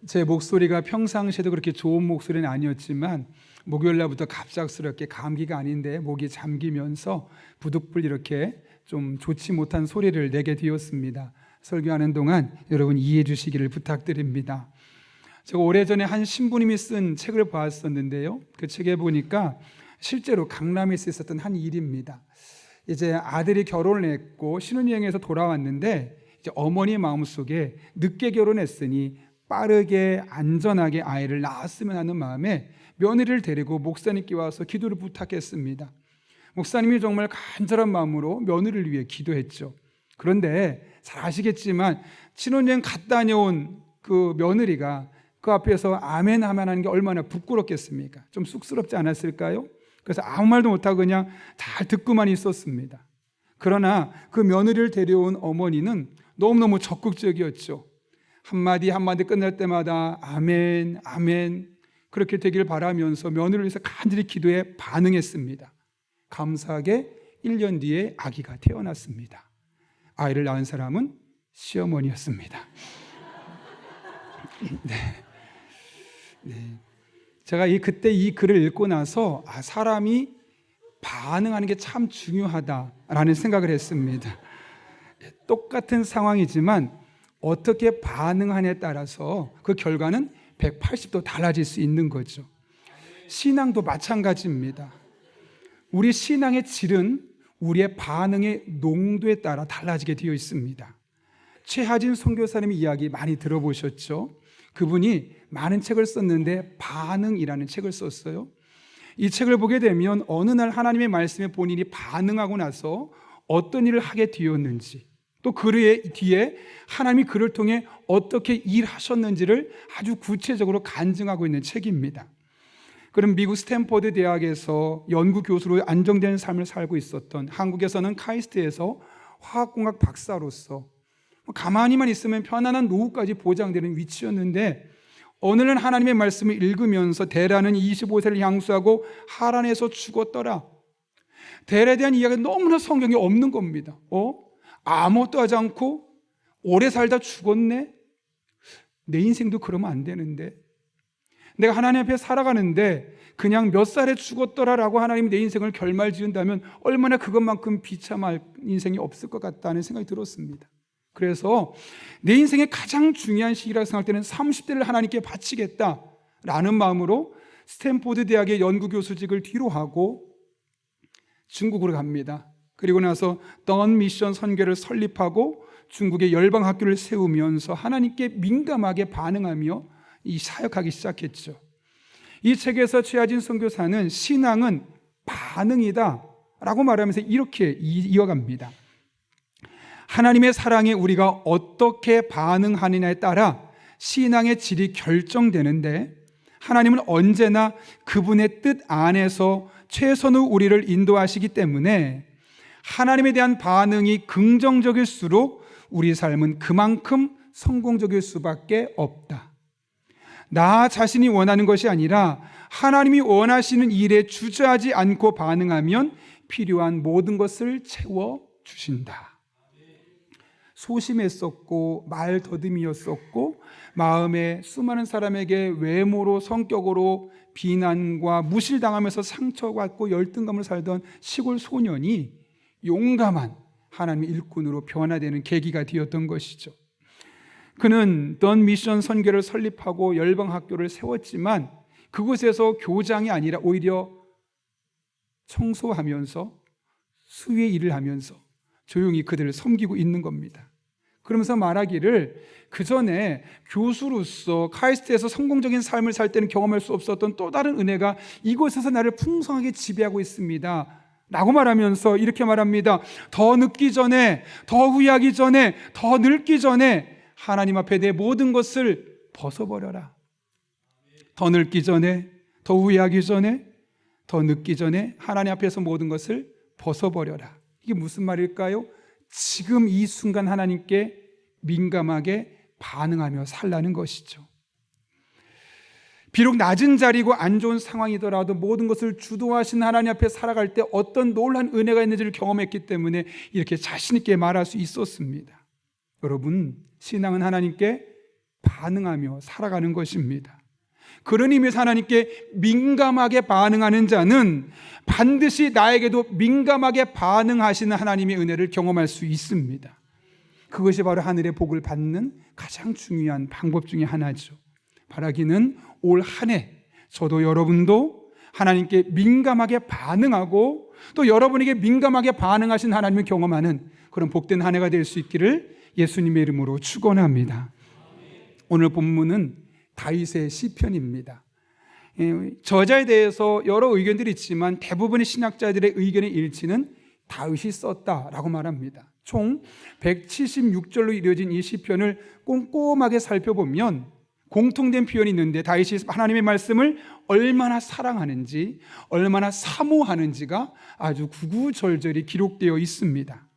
제 목소리가 평상시에도 그렇게 좋은 목소리는 아니었지만 목요일 날부터 갑작스럽게 감기가 아닌데 목이 잠기면서 부득불 이렇게 좀 좋지 못한 소리를 내게 되었습니다. 설교하는 동안 여러분 이해해 주시기를 부탁드립니다. 제가 오래전에 한 신부님이 쓴 책을 봤었는데요. 그 책에 보니까 실제로 강남에서 있었던 한 일입니다. 이제 아들이 결혼을 했고 신혼여행에서 돌아왔는데 이제 어머니 마음속에 늦게 결혼했으니 빠르게 안전하게 아이를 낳았으면 하는 마음에 며느리를 데리고 목사님께 와서 기도를 부탁했습니다. 목사님이 정말 간절한 마음으로 며느리를 위해 기도했죠. 그런데 잘 아시겠지만 신혼여행 갔다 다녀온 그 며느리가 그 앞에서 아멘 하는 게 얼마나 부끄럽겠습니까? 좀 쑥스럽지 않았을까요? 그래서 아무 말도 못하고 그냥 잘 듣고만 있었습니다. 그러나 그 며느리를 데려온 어머니는 너무너무 적극적이었죠. 한마디 한마디 끝날 때마다 아멘 아멘 그렇게 되길 바라면서 며느리를 위해서 간절히 기도에 반응했습니다. 감사하게 1년 뒤에 아기가 태어났습니다. 아이를 낳은 사람은 시어머니였습니다. 네. 제가 그때 이 글을 읽고 나서 사람이 반응하는 게 참 중요하다라는 생각을 했습니다. 똑같은 상황이지만 어떻게 반응하냐에 따라서 그 결과는 180도 달라질 수 있는 거죠. 신앙도 마찬가지입니다. 우리 신앙의 질은 우리의 반응의 농도에 따라 달라지게 되어 있습니다. 최하진 선교사님의 이야기 많이 들어보셨죠? 그분이 많은 책을 썼는데 반응이라는 책을 썼어요. 이 책을 보게 되면 어느 날 하나님의 말씀에 본인이 반응하고 나서 어떤 일을 하게 되었는지, 또 그 뒤에 하나님이 그를 통해 어떻게 일하셨는지를 아주 구체적으로 간증하고 있는 책입니다. 그럼 미국 스탠퍼드 대학에서 연구 교수로 안정된 삶을 살고 있었던, 한국에서는 카이스트에서 화학공학 박사로서 가만히만 있으면 편안한 노후까지 보장되는 위치였는데, 어느 날 하나님의 말씀을 읽으면서 데라는 25세를 향수하고 하란에서 죽었더라. 데라에 대한 이야기가 너무나 성경에 없는 겁니다. 아무것도 하지 않고 오래 살다 죽었네? 내 인생도 그러면 안 되는데, 내가 하나님 앞에 살아가는데 그냥 몇 살에 죽었더라라고 하나님이 내 인생을 결말지은다면 얼마나 그것만큼 비참할 인생이 없을 것 같다는 생각이 들었습니다. 그래서 내 인생의 가장 중요한 시기라고 생각할 때는 30대를 하나님께 바치겠다라는 마음으로 스탠포드 대학의 연구교수직을 뒤로 하고 중국으로 갑니다. 그리고 나서 던 미션 선교를 설립하고 중국의 열방학교를 세우면서 하나님께 민감하게 반응하며 이 사역하기 시작했죠. 이 책에서 최하진 선교사는 신앙은 반응이다 라고 말하면서 이렇게 이어갑니다. 하나님의 사랑에 우리가 어떻게 반응하느냐에 따라 신앙의 질이 결정되는데, 하나님은 언제나 그분의 뜻 안에서 최선의 우리를 인도하시기 때문에 하나님에 대한 반응이 긍정적일수록 우리 삶은 그만큼 성공적일 수밖에 없다. 나 자신이 원하는 것이 아니라 하나님이 원하시는 일에 주저하지 않고 반응하면 필요한 모든 것을 채워주신다. 소심했었고 말 더듬이였었고 마음에 수많은 사람에게 외모로 성격으로 비난과 무실당하면서 상처받고 열등감을 살던 시골 소년이 용감한 하나님의 일꾼으로 변화되는 계기가 되었던 것이죠. 그는 던 미션 선교를 설립하고 열방학교를 세웠지만 그곳에서 교장이 아니라 오히려 청소하면서 수의 일을 하면서 조용히 그들을 섬기고 있는 겁니다. 그러면서 말하기를, 그 전에 교수로서 카이스트에서 성공적인 삶을 살 때는 경험할 수 없었던 또 다른 은혜가 이곳에서 나를 풍성하게 지배하고 있습니다 라고 말하면서 이렇게 말합니다. 더 늦기 전에, 더 후회하기 전에, 더 늙기 전에 하나님 앞에 내 모든 것을 벗어버려라. 더 늙기 전에, 더 후회하기 전에, 더 늦기 전에 하나님 앞에서 모든 것을 벗어버려라. 이게 무슨 말일까요? 지금 이 순간 하나님께 민감하게 반응하며 살라는 것이죠. 비록 낮은 자리고 안 좋은 상황이더라도 모든 것을 주도하신 하나님 앞에 살아갈 때 어떤 놀라운 은혜가 있는지를 경험했기 때문에 이렇게 자신 있게 말할 수 있었습니다. 여러분, 신앙은 하나님께 반응하며 살아가는 것입니다. 그런 의미에서 하나님께 민감하게 반응하는 자는 반드시 나에게도 민감하게 반응하시는 하나님의 은혜를 경험할 수 있습니다. 그것이 바로 하늘의 복을 받는 가장 중요한 방법 중에 하나죠. 바라기는 올 한 해 저도 여러분도 하나님께 민감하게 반응하고 또 여러분에게 민감하게 반응하신 하나님을 경험하는 그런 복된 한 해가 될 수 있기를 예수님의 이름으로 축원합니다. 오늘 본문은 다윗의 시편입니다. 저자에 대해서 여러 의견들이 있지만 대부분의 신학자들의 의견의 일치는 다윗이 썼다라고 말합니다. 총 176절로 이루어진 이 시편을 꼼꼼하게 살펴보면 공통된 표현이 있는데 다윗이 하나님의 말씀을 얼마나 사랑하는지, 얼마나 사모하는지가 아주 구구절절히 기록되어 있습니다.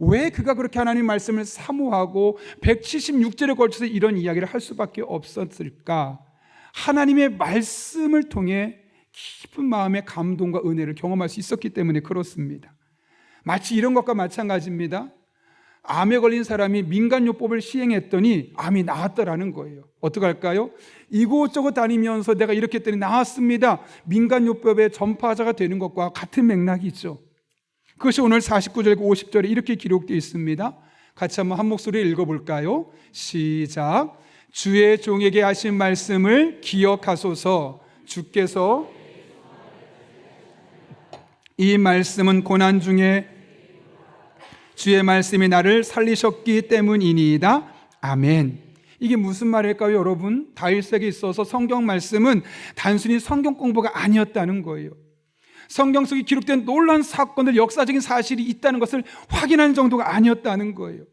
왜 그가 그렇게 하나님의 말씀을 사모하고 176절에 걸쳐서 이런 이야기를 할 수밖에 없었을까? 하나님의 말씀을 통해 깊은 마음의 감동과 은혜를 경험할 수 있었기 때문에 그렇습니다. 마치 이런 것과 마찬가지입니다. 암에 걸린 사람이 민간요법을 시행했더니 암이 나았더라는 거예요. 어떡할까요? 이곳저곳 다니면서 내가 이렇게 했더니 나았습니다. 민간요법의 전파자가 되는 것과 같은 맥락이죠. 그것이 오늘 49절 50절에 이렇게 기록되어 있습니다. 같이 한번 한 목소리에 읽어볼까요? 시작. 주의 종에게 하신 말씀을 기억하소서. 주께서 이 말씀은 고난 중에 주의 말씀이 나를 살리셨기 때문이니이다. 아멘. 이게 무슨 말일까요, 여러분? 다윗에게 있어서 성경 말씀은 단순히 성경 공부가 아니었다는 거예요. 성경 속에 기록된 놀라운 사건들, 역사적인 사실이 있다는 것을 확인하는 정도가 아니었다는 거예요.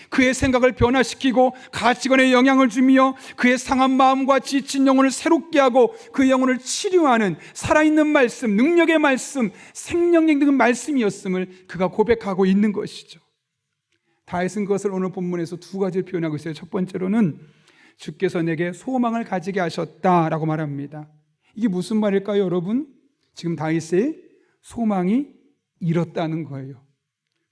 그의 생각을 변화시키고 가치관에 영향을 주며 그의 상한 마음과 지친 영혼을 새롭게 하고 그 영혼을 치료하는 살아있는 말씀, 능력의 말씀, 생명력 있는 말씀이었음을 그가 고백하고 있는 것이죠. 다윗은 그것을 오늘 본문에서 두 가지를 표현하고 있어요. 첫 번째로는 주께서 내게 소망을 가지게 하셨다라고 말합니다. 이게 무슨 말일까요, 여러분? 지금 다윗의 소망이 잃었다는 거예요.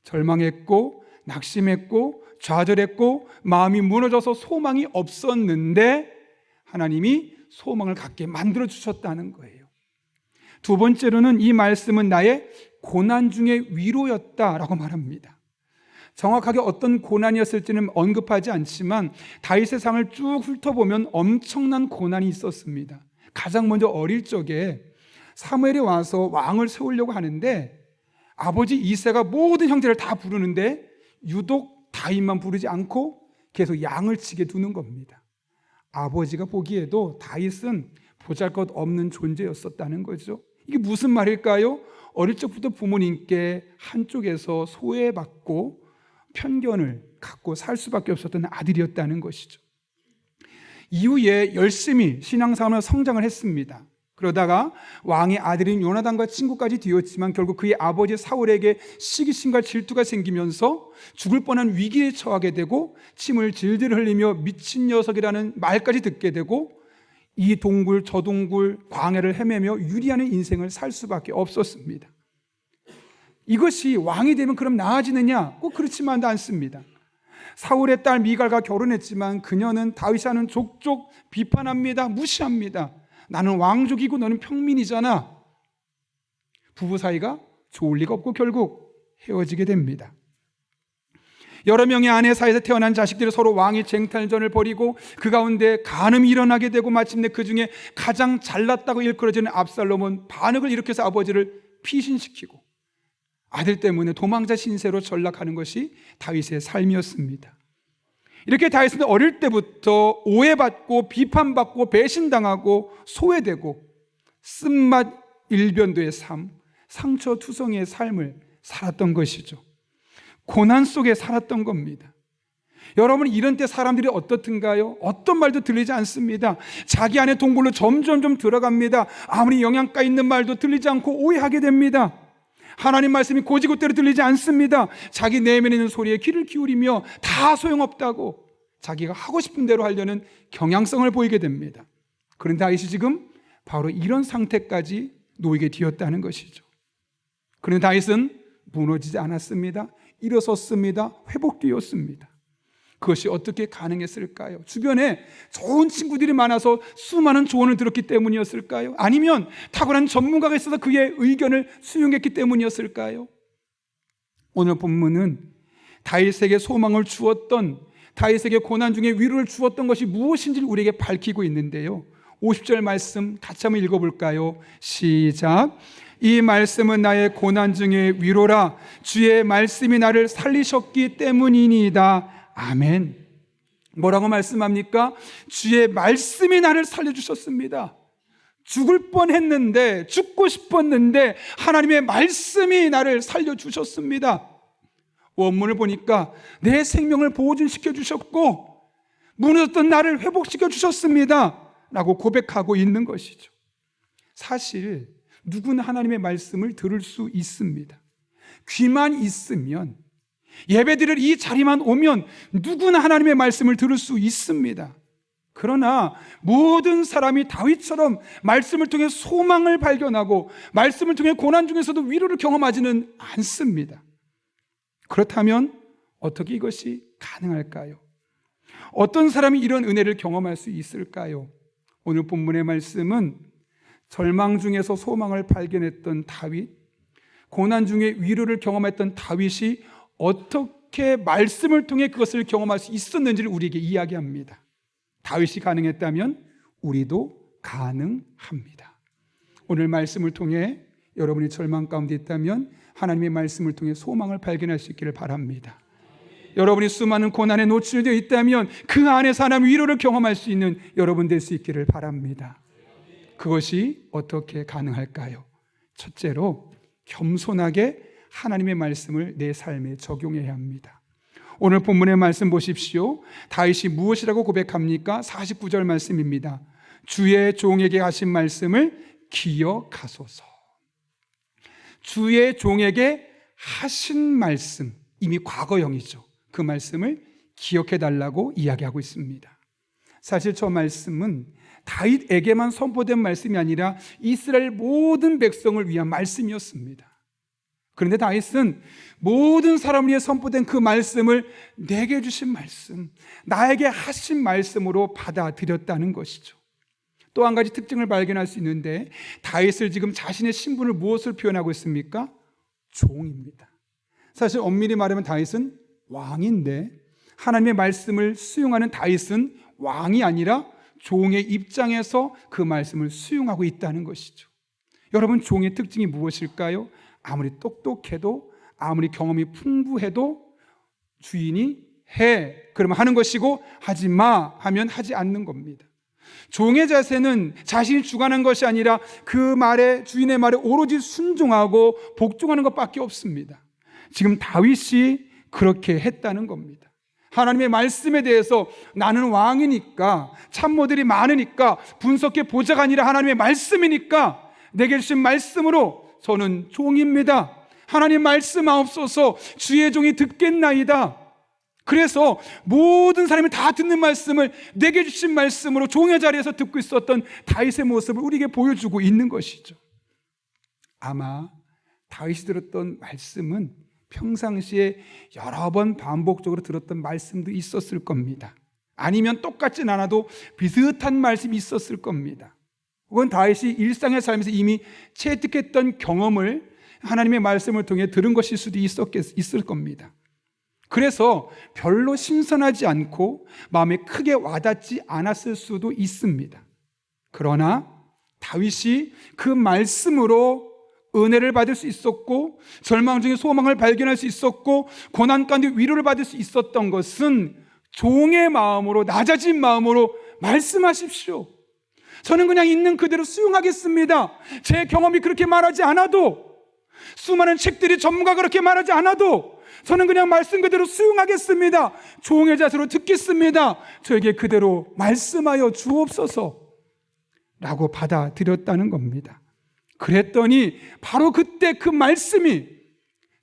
절망했고 낙심했고 좌절했고 마음이 무너져서 소망이 없었는데 하나님이 소망을 갖게 만들어 주셨다는 거예요. 두 번째로는 이 말씀은 나의 고난 중에 위로였다라고 말합니다. 정확하게 어떤 고난이었을지는 언급하지 않지만 다윗의 삶을 쭉 훑어보면 엄청난 고난이 있었습니다. 가장 먼저 어릴 적에 사무엘이 와서 왕을 세우려고 하는데 아버지 이새가 모든 형제를 다 부르는데 유독 다윗만 부르지 않고 계속 양을 치게 두는 겁니다. 아버지가 보기에도 다윗은 보잘것없는 존재였었다는 거죠. 이게 무슨 말일까요? 어릴 적부터 부모님께 한쪽에서 소외받고 편견을 갖고 살 수밖에 없었던 아들이었다는 것이죠. 이후에 열심히 신앙생활로 성장을 했습니다. 그러다가 왕의 아들인 요나단과 친구까지 되었지만 결국 그의 아버지 사울에게 시기심과 질투가 생기면서 죽을 뻔한 위기에 처하게 되고 침을 질질 흘리며 미친 녀석이라는 말까지 듣게 되고 이 동굴 저 동굴 광야를 헤매며 유리하는 인생을 살 수밖에 없었습니다. 이것이 왕이 되면 그럼 나아지느냐? 꼭 그렇지만도 않습니다. 사울의 딸 미갈과 결혼했지만 그녀는 다윗이 하는 족족 비판합니다. 무시합니다. 나는 왕족이고 너는 평민이잖아. 부부 사이가 좋을 리가 없고 결국 헤어지게 됩니다. 여러 명의 아내 사이에서 태어난 자식들이 서로 왕의 쟁탈전을 벌이고 그 가운데 간음이 일어나게 되고 마침내 그 중에 가장 잘났다고 일컬어지는 압살롬은 반역을 일으켜서 아버지를 피신시키고 아들 때문에 도망자 신세로 전락하는 것이 다윗의 삶이었습니다. 이렇게 다윗은 어릴 때부터 오해받고 비판받고 배신당하고 소외되고 쓴맛 일변도의 삶, 상처투성이의 삶을 살았던 것이죠. 고난 속에 살았던 겁니다. 여러분, 이런 때 사람들이 어떻든가요? 어떤 말도 들리지 않습니다. 자기 안에 동굴로 점점 들어갑니다. 아무리 영양가 있는 말도 들리지 않고 오해하게 됩니다. 하나님 말씀이 고지고대로 들리지 않습니다. 자기 내면에 있는 소리에 귀를 기울이며 다 소용없다고 자기가 하고 싶은 대로 하려는 경향성을 보이게 됩니다. 그런데 다윗이 지금 바로 이런 상태까지 놓이게 되었다는 것이죠. 그런데 다윗은 무너지지 않았습니다. 일어섰습니다. 회복되었습니다. 그것이 어떻게 가능했을까요? 주변에 좋은 친구들이 많아서 수많은 조언을 들었기 때문이었을까요? 아니면 탁월한 전문가가 있어서 그의 의견을 수용했기 때문이었을까요? 오늘 본문은 다윗에게 소망을 주었던, 다윗에게 고난 중에 위로를 주었던 것이 무엇인지를 우리에게 밝히고 있는데요. 50절 말씀 같이 한번 읽어볼까요? 시작. 이 말씀은 나의 고난 중에 위로라. 주의 말씀이 나를 살리셨기 때문이니이다. 아멘. 뭐라고 말씀합니까? 주의 말씀이 나를 살려주셨습니다. 죽을 뻔했는데, 죽고 싶었는데 하나님의 말씀이 나를 살려주셨습니다. 원문을 보니까 내 생명을 보존시켜 주셨고 무너졌던 나를 회복시켜 주셨습니다 라고 고백하고 있는 것이죠. 사실 누구나 하나님의 말씀을 들을 수 있습니다. 귀만 있으면, 예배드릴 이 자리만 오면 누구나 하나님의 말씀을 들을 수 있습니다. 그러나 모든 사람이 다윗처럼 말씀을 통해 소망을 발견하고 말씀을 통해 고난 중에서도 위로를 경험하지는 않습니다. 그렇다면 어떻게 이것이 가능할까요? 어떤 사람이 이런 은혜를 경험할 수 있을까요? 오늘 본문의 말씀은 절망 중에서 소망을 발견했던 다윗, 고난 중에 위로를 경험했던 다윗이 어떻게 말씀을 통해 그것을 경험할 수 있었는지를 우리에게 이야기합니다. 다윗이 가능했다면 우리도 가능합니다. 오늘 말씀을 통해 여러분이 절망 가운데 있다면 하나님의 말씀을 통해 소망을 발견할 수 있기를 바랍니다. 여러분이 수많은 고난에 노출되어 있다면 그 안에서 하나님의 위로를 경험할 수 있는 여러분 될 수 있기를 바랍니다. 그것이 어떻게 가능할까요? 첫째로 겸손하게 하나님의 말씀을 내 삶에 적용해야 합니다. 오늘 본문의 말씀 보십시오. 다윗이 무엇이라고 고백합니까? 49절 말씀입니다. 주의 종에게 하신 말씀을 기억하소서. 주의 종에게 하신 말씀, 이미 과거형이죠. 그 말씀을 기억해달라고 이야기하고 있습니다. 사실 저 말씀은 다윗에게만 선포된 말씀이 아니라 이스라엘 모든 백성을 위한 말씀이었습니다. 그런데 다윗은 모든 사람을 위해 선포된 그 말씀을 내게 주신 말씀, 나에게 하신 말씀으로 받아들였다는 것이죠. 또 한 가지 특징을 발견할 수 있는데, 다윗을 지금 자신의 신분을 무엇을 표현하고 있습니까? 종입니다. 사실 엄밀히 말하면 다윗은 왕인데 하나님의 말씀을 수용하는 다윗은 왕이 아니라 종의 입장에서 그 말씀을 수용하고 있다는 것이죠. 여러분, 종의 특징이 무엇일까요? 아무리 똑똑해도, 아무리 경험이 풍부해도 주인이 해 그러면 하는 것이고, 하지 마 하면 하지 않는 겁니다. 종의 자세는 자신이 주관한 것이 아니라 그 말에, 주인의 말에 오로지 순종하고 복종하는 것밖에 없습니다. 지금 다윗이 그렇게 했다는 겁니다. 하나님의 말씀에 대해서 나는 왕이니까, 참모들이 많으니까, 분석해 보자가 아니라 하나님의 말씀이니까 내게 주신 말씀으로 저는 종입니다. 하나님 말씀하옵소서. 주의 종이 듣겠나이다. 그래서 모든 사람이 다 듣는 말씀을 내게 주신 말씀으로 종의 자리에서 듣고 있었던 다윗의 모습을 우리에게 보여주고 있는 것이죠. 아마 다윗이 들었던 말씀은 평상시에 여러 번 반복적으로 들었던 말씀도 있었을 겁니다. 아니면 똑같진 않아도 비슷한 말씀이 있었을 겁니다. 혹은 다윗이 일상의 삶에서 이미 체득했던 경험을 하나님의 말씀을 통해 들은 것일 수도 있을 겁니다. 그래서 별로 신선하지 않고 마음에 크게 와닿지 않았을 수도 있습니다. 그러나 다윗이 그 말씀으로 은혜를 받을 수 있었고, 절망 중에 소망을 발견할 수 있었고, 고난 가운데 위로를 받을 수 있었던 것은 종의 마음으로, 낮아진 마음으로 말씀하십시오. 저는 그냥 있는 그대로 수용하겠습니다. 제 경험이 그렇게 말하지 않아도, 수많은 책들이 전문가가 그렇게 말하지 않아도 저는 그냥 말씀 그대로 수용하겠습니다. 종의 자세로 듣겠습니다. 저에게 그대로 말씀하여 주옵소서 라고 받아들였다는 겁니다. 그랬더니 바로 그때 그 말씀이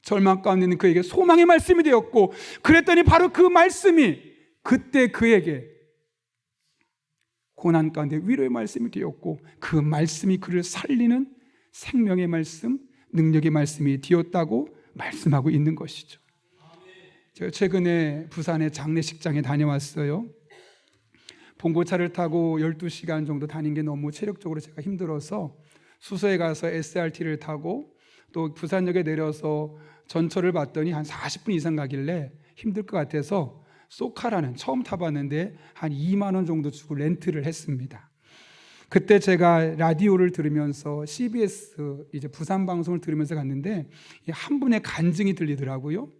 절망 가운데 있는 그에게 소망의 말씀이 되었고, 그랬더니 바로 그 말씀이 그때 그에게 고난 가운데 위로의 말씀이 되었고, 그 말씀이 그를 살리는 생명의 말씀, 능력의 말씀이 되었다고 말씀하고 있는 것이죠. 제가 최근에 부산의 장례식장에 다녀왔어요. 봉고차를 타고 12시간 정도 다닌 게 너무 체력적으로 제가 힘들어서 수서에 가서 SRT를 타고 또 부산역에 내려서 전철을 봤더니 한 40분 이상 가길래 힘들 것 같아서 쏘카라는, 처음 타봤는데 한 2만 원 정도 주고 렌트를 했습니다. 그때 제가 라디오를 들으면서 CBS 이제 부산 방송을 들으면서 갔는데 한 분의 간증이 들리더라고요.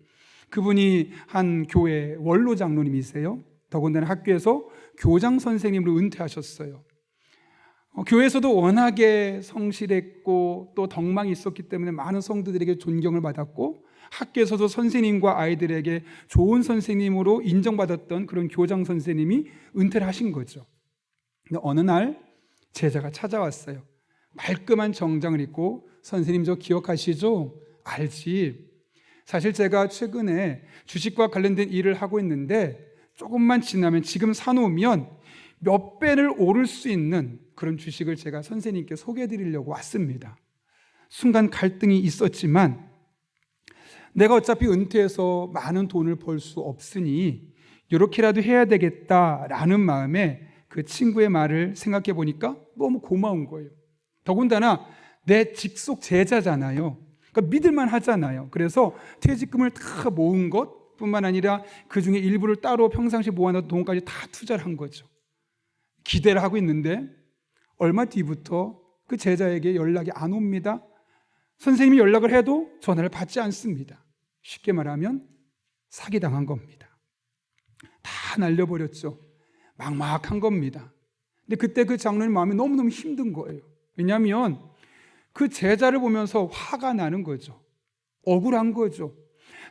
그분이 한 교회 원로 장로님이세요. 더군다나 학교에서 교장 선생님으로 은퇴하셨어요. 교회에서도 워낙에 성실했고 또 덕망이 있었기 때문에 많은 성도들에게 존경을 받았고, 학교에서도 선생님과 아이들에게 좋은 선생님으로 인정받았던 그런 교장 선생님이 은퇴를 하신 거죠. 근데 어느 날 제자가 찾아왔어요. 말끔한 정장을 입고, 선생님 저 기억하시죠? 알지. 사실 제가 최근에 주식과 관련된 일을 하고 있는데 조금만 지나면 지금 사놓으면 몇 배를 오를 수 있는 그런 주식을 제가 선생님께 소개해 드리려고 왔습니다. 순간 갈등이 있었지만 내가 어차피 은퇴해서 많은 돈을 벌 수 없으니 이렇게라도 해야 되겠다라는 마음에 그 친구의 말을 생각해 보니까 너무 고마운 거예요. 더군다나 내 직속 제자잖아요. 그러니까 믿을만 하잖아요. 그래서 퇴직금을 다 모은 것뿐만 아니라 그 중에 일부를 따로 평상시 모아놓은 돈까지 다 투자를 한 거죠. 기대를 하고 있는데 얼마 뒤부터 그 제자에게 연락이 안 옵니다. 선생님이 연락을 해도 전화를 받지 않습니다. 쉽게 말하면 사기당한 겁니다. 다 날려버렸죠. 막막한 겁니다. 근데 그때 그 장로님 마음이 너무너무 힘든 거예요. 왜냐하면 그 제자를 보면서 화가 나는 거죠. 억울한 거죠.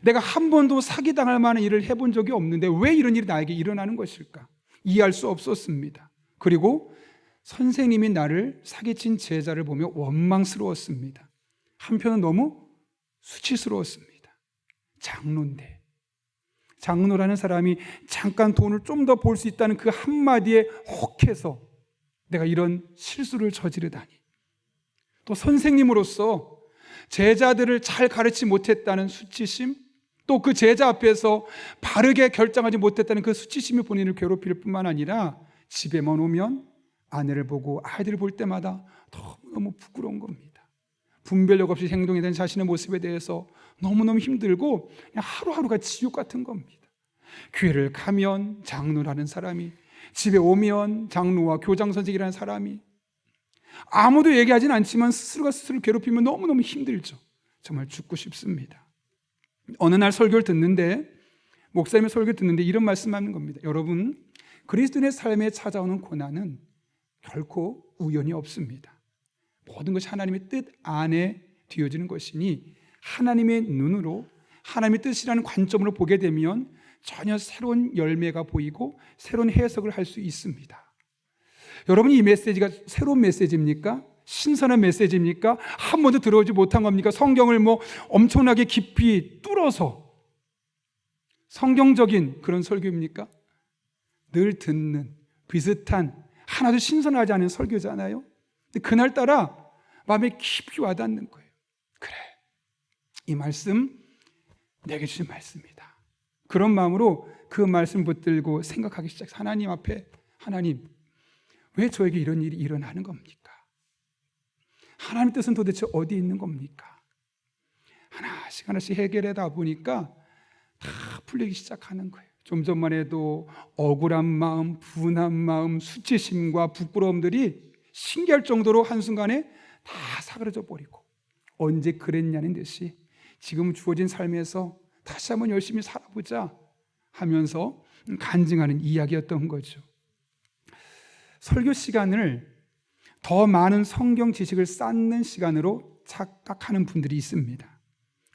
내가 한 번도 사기당할 만한 일을 해본 적이 없는데 왜 이런 일이 나에게 일어나는 것일까? 이해할 수 없었습니다. 그리고 선생님이 나를 사기친 제자를 보며 원망스러웠습니다. 한편은 너무 수치스러웠습니다. 장로인데, 장로라는 사람이 잠깐 돈을 좀 더 벌 수 있다는 그 한마디에 혹해서 내가 이런 실수를 저지르다니. 또 선생님으로서 제자들을 잘 가르치지 못했다는 수치심, 또 그 제자 앞에서 바르게 결정하지 못했다는 그 수치심이 본인을 괴롭힐 뿐만 아니라 집에만 오면 아내를 보고 아이들을 볼 때마다 너무 부끄러운 겁니다. 분별력 없이 행동에 대한 자신의 모습에 대해서 너무너무 힘들고 그냥 하루하루가 지옥 같은 겁니다. 교회를 가면 장로라는 사람이, 집에 오면 장로와 교장 선생이라는 사람이, 아무도 얘기하진 않지만 스스로가 스스로를 괴롭히면 너무너무 힘들죠. 정말 죽고 싶습니다. 어느 날 설교를 듣는데, 목사님의 설교를 듣는데 이런 말씀하는 겁니다. 여러분, 그리스도인의 삶에 찾아오는 고난은 결코 우연이 없습니다. 모든 것이 하나님의 뜻 안에 뒤어지는 것이니 하나님의 눈으로 하나님의 뜻이라는 관점으로 보게 되면 전혀 새로운 열매가 보이고 새로운 해석을 할 수 있습니다. 여러분, 이 메시지가 새로운 메시지입니까? 신선한 메시지입니까? 한 번도 들어오지 못한 겁니까? 성경을 엄청나게 깊이 뚫어서 성경적인 그런 설교입니까? 늘 듣는 비슷한, 하나도 신선하지 않은 설교잖아요. 근데 그날따라 마음에 깊이 와닿는 거예요. 그래, 이 말씀 내게 주신 말씀이다. 그런 마음으로 그 말씀 붙들고 생각하기 시작해서 하나님 앞에, 하나님, 왜 저에게 이런 일이 일어나는 겁니까? 하나님의 뜻은 도대체 어디 있는 겁니까? 하나씩 하나씩 해결하다 보니까 다 풀리기 시작하는 거예요. 좀 전만 해도 억울한 마음, 분한 마음, 수치심과 부끄러움들이 신기할 정도로 한순간에 다 사그라져 버리고, 언제 그랬냐는 듯이 지금 주어진 삶에서 다시 한번 열심히 살아보자 하면서 간증하는 이야기였던 거죠. 설교 시간을 더 많은 성경 지식을 쌓는 시간으로 착각하는 분들이 있습니다.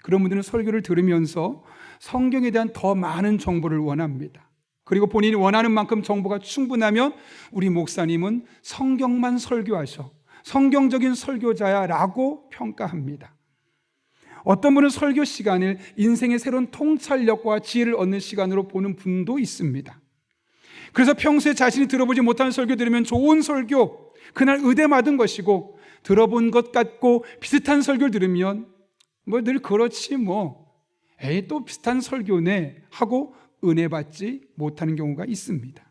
그런 분들은 설교를 들으면서 성경에 대한 더 많은 정보를 원합니다. 그리고 본인이 원하는 만큼 정보가 충분하면 우리 목사님은 성경만 설교하셔, 성경적인 설교자야 라고 평가합니다. 어떤 분은 설교 시간을 인생의 새로운 통찰력과 지혜를 얻는 시간으로 보는 분도 있습니다. 그래서 평소에 자신이 들어보지 못한 설교 들으면 좋은 설교, 그날 의대 맞은 것이고, 들어본 것 같고 비슷한 설교를 들으면 늘 그렇지 에이, 또 비슷한 설교네 하고 은혜 받지 못하는 경우가 있습니다.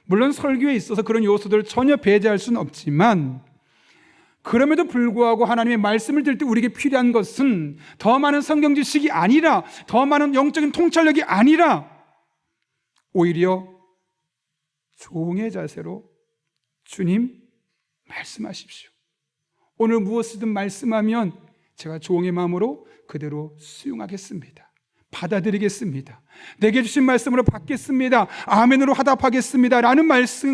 물론 설교에 있어서 그런 요소들을 전혀 배제할 수는 없지만, 그럼에도 불구하고 하나님의 말씀을 들을 때 우리에게 필요한 것은 더 많은 성경 지식이 아니라, 더 많은 영적인 통찰력이 아니라, 오히려 종의 자세로 주님 말씀하십시오. 오늘 무엇이든 말씀하면 제가 종의 마음으로 그대로 수용하겠습니다. 받아들이겠습니다. 내게 주신 말씀으로 받겠습니다. 아멘으로 화답하겠습니다. 라는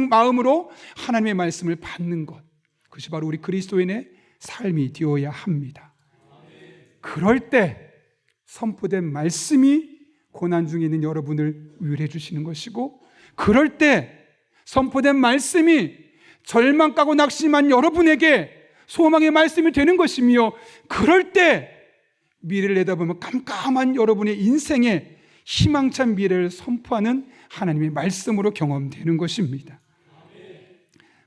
마음으로 하나님의 말씀을 받는 것, 그것이 바로 우리 그리스도인의 삶이 되어야 합니다. 그럴 때 선포된 말씀이 고난 중에 있는 여러분을 위로해 주시는 것이고, 그럴 때 선포된 말씀이 절망 가고 낙심한 여러분에게 소망의 말씀이 되는 것이며, 그럴 때 미래를 내다보면 깜깜한 여러분의 인생에 희망찬 미래를 선포하는 하나님의 말씀으로 경험되는 것입니다.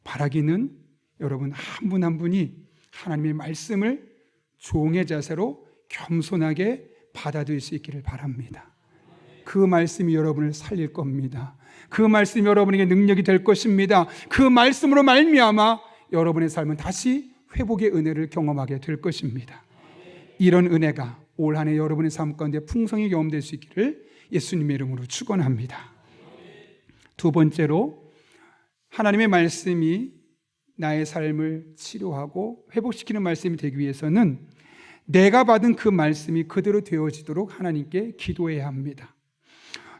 바라기는 여러분 한 분 한 분이 하나님의 말씀을 종의 자세로 겸손하게 받아들일 수 있기를 바랍니다. 그 말씀이 여러분을 살릴 겁니다. 그 말씀이 여러분에게 능력이 될 것입니다. 그 말씀으로 말미암아 여러분의 삶은 다시 회복의 은혜를 경험하게 될 것입니다. 이런 은혜가 올 한 해 여러분의 삶 가운데 풍성히 경험될 수 있기를 예수님의 이름으로 축원합니다. 두 번째로, 하나님의 말씀이 나의 삶을 치료하고 회복시키는 말씀이 되기 위해서는 내가 받은 그 말씀이 그대로 되어지도록 하나님께 기도해야 합니다.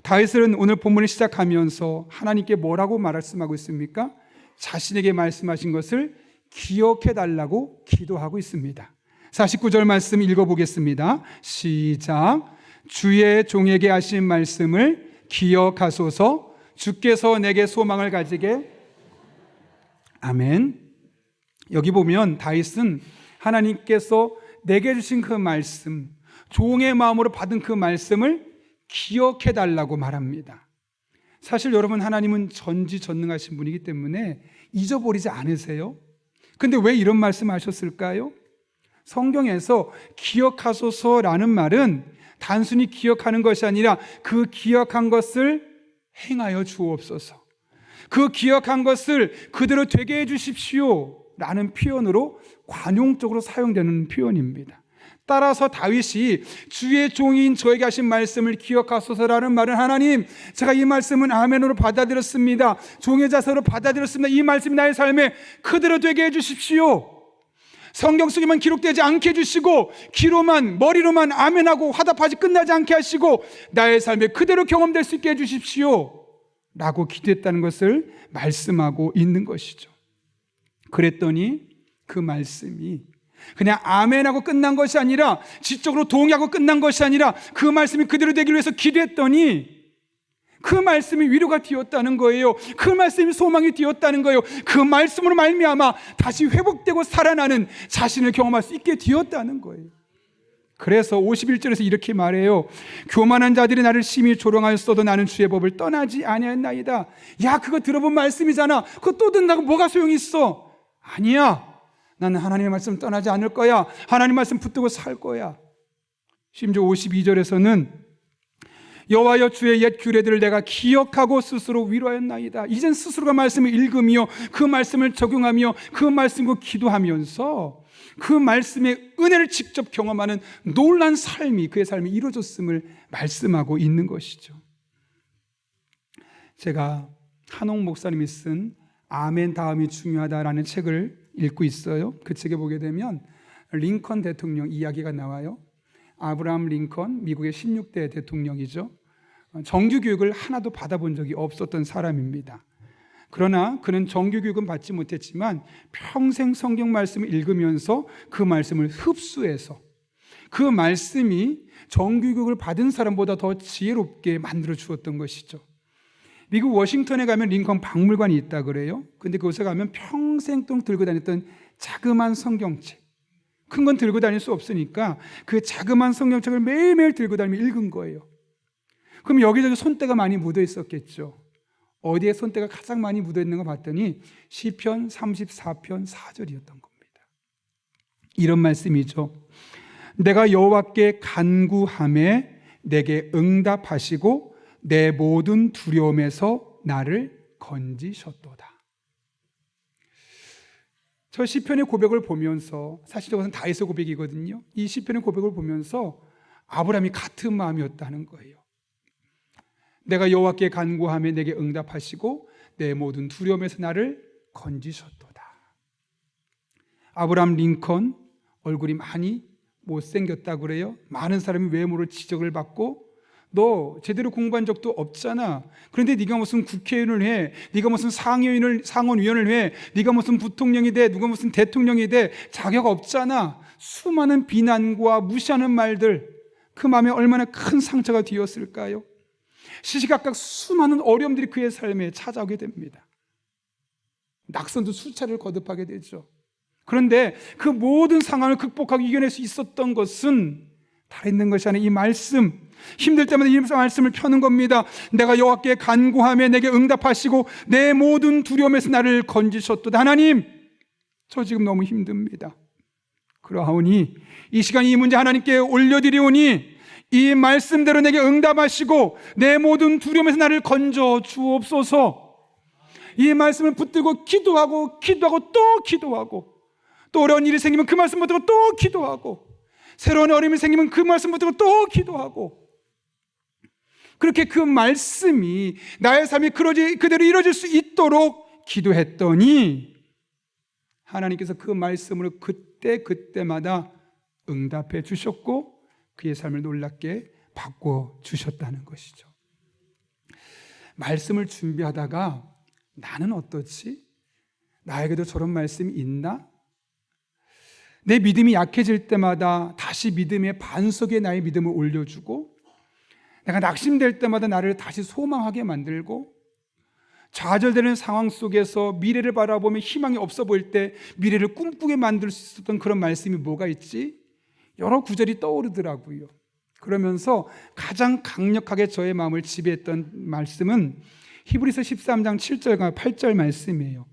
다윗은 오늘 본문을 시작하면서 하나님께 뭐라고 말씀하고 있습니까? 자신에게 말씀하신 것을 기억해 달라고 기도하고 있습니다. 49절 말씀 읽어보겠습니다. 시작. 주의 종에게 하신 말씀을 기억하소서. 주께서 내게 소망을 가지게. 아멘. 여기 보면 다윗은 하나님께서 내게 주신 그 말씀, 종의 마음으로 받은 그 말씀을 기억해 달라고 말합니다. 사실 여러분, 하나님은 전지전능하신 분이기 때문에 잊어버리지 않으세요. 근데 왜 이런 말씀하셨을까요? 성경에서 기억하소서라는 말은 단순히 기억하는 것이 아니라 그 기억한 것을 행하여 주옵소서, 그 기억한 것을 그대로 되게 해 주십시오 라는 표현으로 관용적으로 사용되는 표현입니다. 따라서 다윗이 주의 종인 저에게 하신 말씀을 기억하소서라는 말은, 하나님, 제가 이 말씀은 아멘으로 받아들였습니다. 종의 자세로 받아들였습니다. 이 말씀이 나의 삶에 그대로 되게 해 주십시오. 성경 속에만 기록되지 않게 해주시고, 귀로만, 머리로만 아멘하고 화답하지 끝나지 않게 하시고, 나의 삶에 그대로 경험될 수 있게 해주십시오 라고 기도했다는 것을 말씀하고 있는 것이죠. 그랬더니 그 말씀이 그냥 아멘하고 끝난 것이 아니라, 지적으로 동의하고 끝난 것이 아니라, 그 말씀이 그대로 되기 위해서 기도했더니 그 말씀이 위로가 되었다는 거예요. 그 말씀이 소망이 되었다는 거예요. 그 말씀으로 말미암아 다시 회복되고 살아나는 자신을 경험할 수 있게 되었다는 거예요. 그래서 51절에서 이렇게 말해요. 교만한 자들이 나를 심히 조롱하였어도 나는 주의 법을 떠나지 아니하였나이다. 야, 그거 들어본 말씀이잖아. 그거 또 듣는다고 뭐가 소용이 있어? 아니야, 나는 하나님의 말씀 떠나지 않을 거야. 하나님 말씀 붙들고 살 거야. 심지어 52절에서는 여호와여, 주의 옛 규례들을 내가 기억하고 스스로 위로하였나이다. 이젠 스스로가 말씀을 읽으며 그 말씀을 적용하며 그 말씀과 기도하면서 그 말씀의 은혜를 직접 경험하는 놀란 삶이, 그의 삶이 이루어졌음을 말씀하고 있는 것이죠. 제가 한옥 목사님이 쓴 아멘 다음이 중요하다라는 책을 읽고 있어요. 그 책에 보게 되면 링컨 대통령 이야기가 나와요. 아브라함 링컨, 미국의 16대 대통령이죠. 정규교육을 하나도 받아본 적이 없었던 사람입니다. 그러나 그는 정규교육은 받지 못했지만 평생 성경 말씀을 읽으면서 그 말씀을 흡수해서 그 말씀이 정규교육을 받은 사람보다 더 지혜롭게 만들어 주었던 것이죠. 미국 워싱턴에 가면 링컨 박물관이 있다 그래요. 근데 그곳에 가면 평생 동안 들고 다녔던 자그마한 성경책, 큰 건 들고 다닐 수 없으니까 그 자그마한 성경책을 매일매일 들고 다니며 읽은 거예요. 그럼 여기저기 손때가 많이 묻어 있었겠죠. 어디에 손때가 가장 많이 묻어 있는 거 봤더니 시편 34편 4절이었던 겁니다. 이런 말씀이죠. 내가 여호와께 간구하매 내게 응답하시고 내 모든 두려움에서 나를 건지셨도다. 저 시편의 고백을 보면서, 사실 저것은 다윗의 고백이거든요. 이 시편의 고백을 보면서 아브라함이 같은 마음이었다는 거예요. 내가 여호와께 간구하며 내게 응답하시고 내 모든 두려움에서 나를 건지셨도다. 아브라함 링컨 얼굴이 많이 못생겼다고 그래요. 많은 사람이 외모로 지적을 받고, 너 제대로 공부한 적도 없잖아. 그런데 네가 무슨 국회의원을 해, 네가 무슨 상원의원을 해, 네가 무슨 부통령이 돼, 누가 무슨 대통령이 돼, 자격 없잖아. 수많은 비난과 무시하는 말들, 그 마음에 얼마나 큰 상처가 되었을까요? 시시각각 수많은 어려움들이 그의 삶에 찾아오게 됩니다. 낙선도 수차례를 거듭하게 되죠. 그런데 그 모든 상황을 극복하고 이겨낼 수 있었던 것은 다른 있는 것이 아니라 이 말씀, 힘들 때마다 이 말씀을 펴는 겁니다. 내가 여호와께 간구하며 내게 응답하시고 내 모든 두려움에서 나를 건지셨도다. 하나님, 저 지금 너무 힘듭니다. 그러하오니 이 시간 이 문제 하나님께 올려드리오니 이 말씀대로 내게 응답하시고 내 모든 두려움에서 나를 건져 주옵소서. 이 말씀을 붙들고 기도하고 또 기도하고, 또 어려운 일이 생기면 그 말씀 붙들고 또 기도하고, 새로운 어려움이 생기면 그 말씀 붙들고 또 기도하고, 그렇게 그 말씀이 나의 삶이 그대로 이루어질 수 있도록 기도했더니 하나님께서 그 말씀으로 그때마다 응답해 주셨고 그의 삶을 놀랍게 바꿔주셨다는 것이죠. 말씀을 준비하다가 나는 어떻지? 나에게도 저런 말씀이 있나? 내 믿음이 약해질 때마다 다시 믿음의 반석에 나의 믿음을 올려주고, 내가 낙심될 때마다 나를 다시 소망하게 만들고, 좌절되는 상황 속에서 미래를 바라보며 희망이 없어 보일 때 미래를 꿈꾸게 만들 수 있었던 그런 말씀이 뭐가 있지? 여러 구절이 떠오르더라고요. 그러면서 가장 강력하게 저의 마음을 지배했던 말씀은 히브리서 13장 7절과 8절 말씀이에요.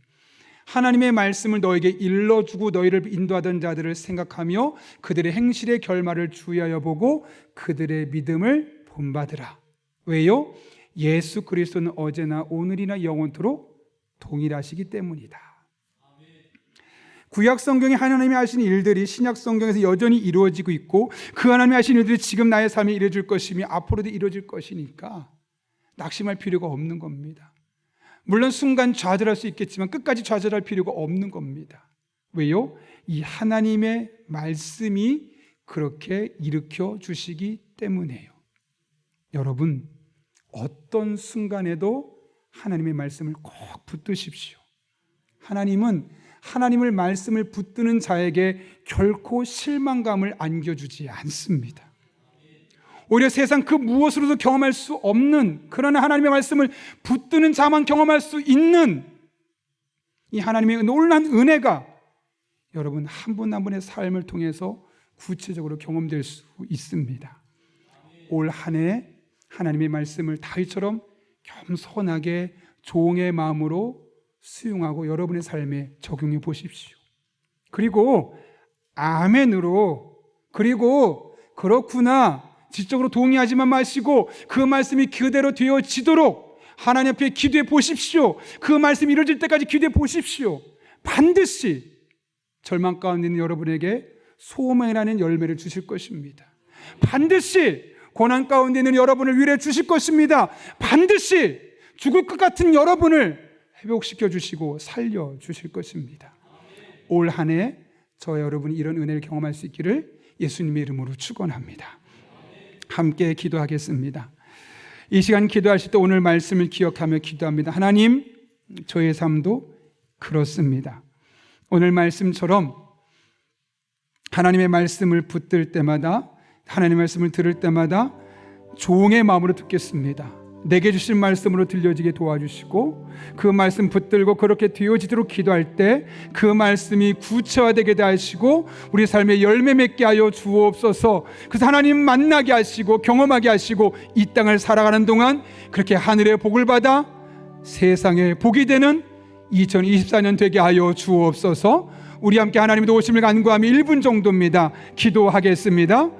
하나님의 말씀을 너에게 일러주고 너희를 인도하던 자들을 생각하며 그들의 행실의 결말을 주의하여 보고 그들의 믿음을 본받으라. 왜요? 예수 그리스도는 어제나 오늘이나 영원토록 동일하시기 때문이다. 구약 성경에 하나님이 하신 일들이 신약 성경에서 여전히 이루어지고 있고, 그 하나님이 하신 일들이 지금 나의 삶에 이루어질 것이며 앞으로도 이루어질 것이니까 낙심할 필요가 없는 겁니다. 물론 순간 좌절할 수 있겠지만 끝까지 좌절할 필요가 없는 겁니다. 왜요? 이 하나님의 말씀이 그렇게 일으켜 주시기 때문에요. 여러분, 어떤 순간에도 하나님의 말씀을 꼭 붙드십시오. 하나님은 하나님의 말씀을 붙드는 자에게 결코 실망감을 안겨주지 않습니다. 오히려 세상 그 무엇으로도 경험할 수 없는, 그러나 하나님의 말씀을 붙드는 자만 경험할 수 있는 이 하나님의 놀라운 은혜가 여러분 한 분 한 분의 삶을 통해서 구체적으로 경험될 수 있습니다. 올 한 해 하나님의 말씀을 다윗처럼 겸손하게 종의 마음으로 수용하고 여러분의 삶에 적용해 보십시오. 그리고 아멘으로, 그리고 그렇구나 지적으로 동의하지만 마시고 그 말씀이 그대로 되어지도록 하나님 앞에 기도해 보십시오. 그 말씀이 이루어질 때까지 기도해 보십시오. 반드시 절망 가운데 있는 여러분에게 소망이라는 열매를 주실 것입니다. 반드시 고난 가운데 있는 여러분을 위로해 주실 것입니다. 반드시 죽을 것 같은 여러분을 회복시켜 주시고 살려 주실 것입니다. 올 한 해 저 여러분이 이런 은혜를 경험할 수 있기를 예수님의 이름으로 축원합니다. 함께 기도하겠습니다. 이 시간 기도하실 때 오늘 말씀을 기억하며 기도합니다. 하나님, 저의 삶도 그렇습니다. 오늘 말씀처럼 하나님의 말씀을 붙들 때마다, 하나님의 말씀을 들을 때마다 종의 마음으로 듣겠습니다. 내게 주신 말씀으로 들려지게 도와주시고 그 말씀 붙들고 그렇게 되어지도록 기도할 때 그 말씀이 구체화되게 하시고 우리 삶에 열매 맺게 하여 주옵소서. 그래서 하나님 만나게 하시고 경험하게 하시고 이 땅을 살아가는 동안 그렇게 하늘의 복을 받아 세상에 복이 되는 2024년 되게 하여 주옵소서. 우리 함께 하나님의 도우심을 간구하며 1분 정도입니다. 기도하겠습니다.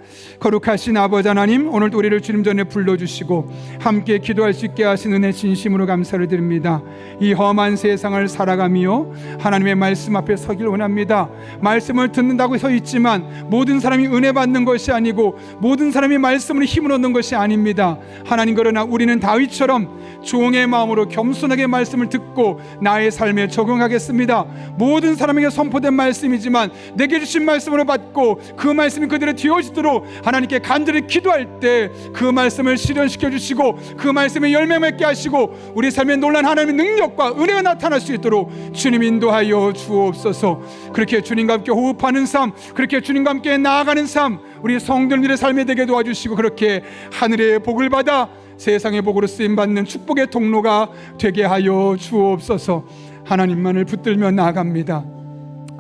거룩하신 아버지 하나님, 오늘도 우리를 주님 전에 불러주시고 함께 기도할 수 있게 하신 은혜 진심으로 감사를 드립니다. 이 험한 세상을 살아가며 하나님의 말씀 앞에 서길 원합니다. 말씀을 듣는다고 서 있지만 모든 사람이 은혜 받는 것이 아니고 모든 사람이 말씀으로 힘을 얻는 것이 아닙니다. 하나님, 그러나 우리는 다윗처럼 종의 마음으로 겸손하게 말씀을 듣고 나의 삶에 적용하겠습니다. 모든 사람에게 선포된 말씀이지만 내게 주신 말씀으로 받고 그 말씀이 그들의 되어지도록 하나님께 간절히 기도할 때 그 말씀을 실현시켜 주시고 그 말씀에 열매 맺게 하시고 우리 삶에 놀란 하나님의 능력과 은혜가 나타날 수 있도록 주님 인도하여 주옵소서. 그렇게 주님과 함께 호흡하는 삶, 그렇게 주님과 함께 나아가는 삶, 우리 성도님들의 삶에 되게 도와주시고 그렇게 하늘의 복을 받아 세상의 복으로 쓰임받는 축복의 통로가 되게 하여 주옵소서. 하나님만을 붙들며 나아갑니다.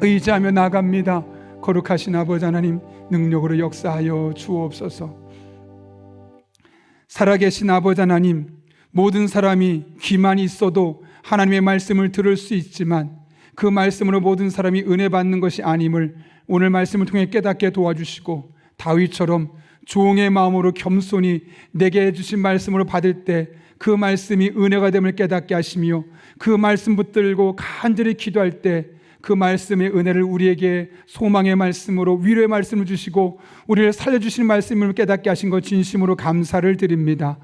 의지하며 나아갑니다. 거룩하신 아버지 하나님, 능력으로 역사하여 주옵소서. 살아계신 아버지 하나님, 모든 사람이 귀만 있어도 하나님의 말씀을 들을 수 있지만 그 말씀으로 모든 사람이 은혜 받는 것이 아님을 오늘 말씀을 통해 깨닫게 도와주시고 다윗처럼 종의 마음으로 겸손히 내게 주신 말씀으로 받을 때 그 말씀이 은혜가 됨을 깨닫게 하시며 그 말씀 붙들고 간절히 기도할 때 그 말씀의 은혜를 우리에게 소망의 말씀으로 위로의 말씀을 주시고 우리를 살려주시는 말씀을 깨닫게 하신 것 진심으로 감사를 드립니다.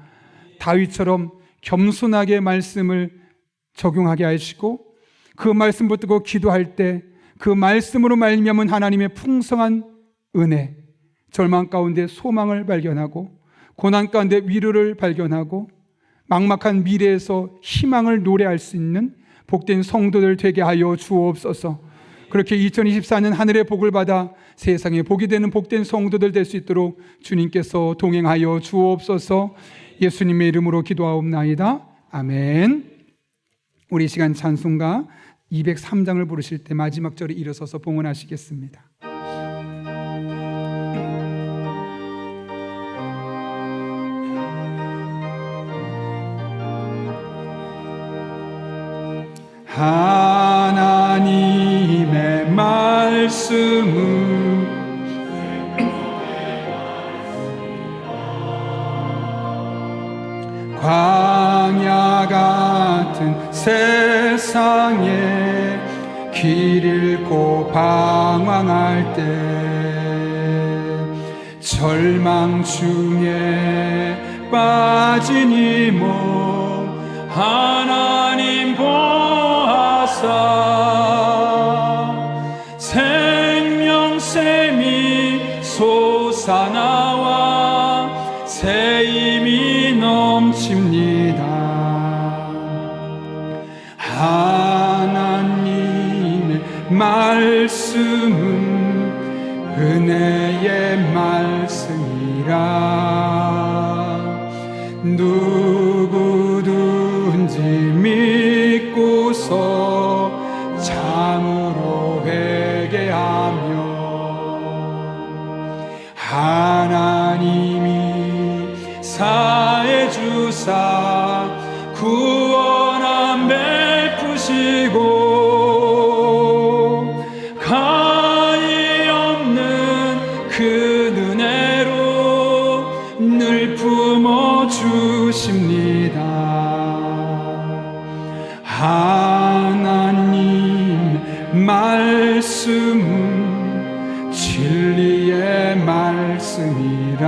다윗처럼 겸손하게 말씀을 적용하게 하시고 그 말씀 붙들고 기도할 때 그 말씀으로 말미암은 하나님의 풍성한 은혜, 절망 가운데 소망을 발견하고 고난 가운데 위로를 발견하고 막막한 미래에서 희망을 노래할 수 있는 복된 성도들 되게 하여 주옵소서. 그렇게 2024년 하늘의 복을 받아 세상에 복이 되는 복된 성도들 될 수 있도록 주님께서 동행하여 주옵소서. 예수님의 이름으로 기도하옵나이다. 아멘. 우리 시간 찬송가 203장을 부르실 때 마지막 절에 일어서서 봉헌하시겠습니다. 하나님의 말씀은 광야 같은 세상에 길 잃고 방황할 때 절망 중에 빠진 이 몸 하나님 보아사 생명샘이 솟아나와 새 힘이 넘칩니다. 하나님의 말씀은 은혜의 말씀이라 누구든지 믿고서 참으로 회개하며 하나님이 사해 주사 구원함 베푸시고 가히 없는 그 은혜로 늘 품어 주십니다. 하나님 말씀은 진리의 말씀이라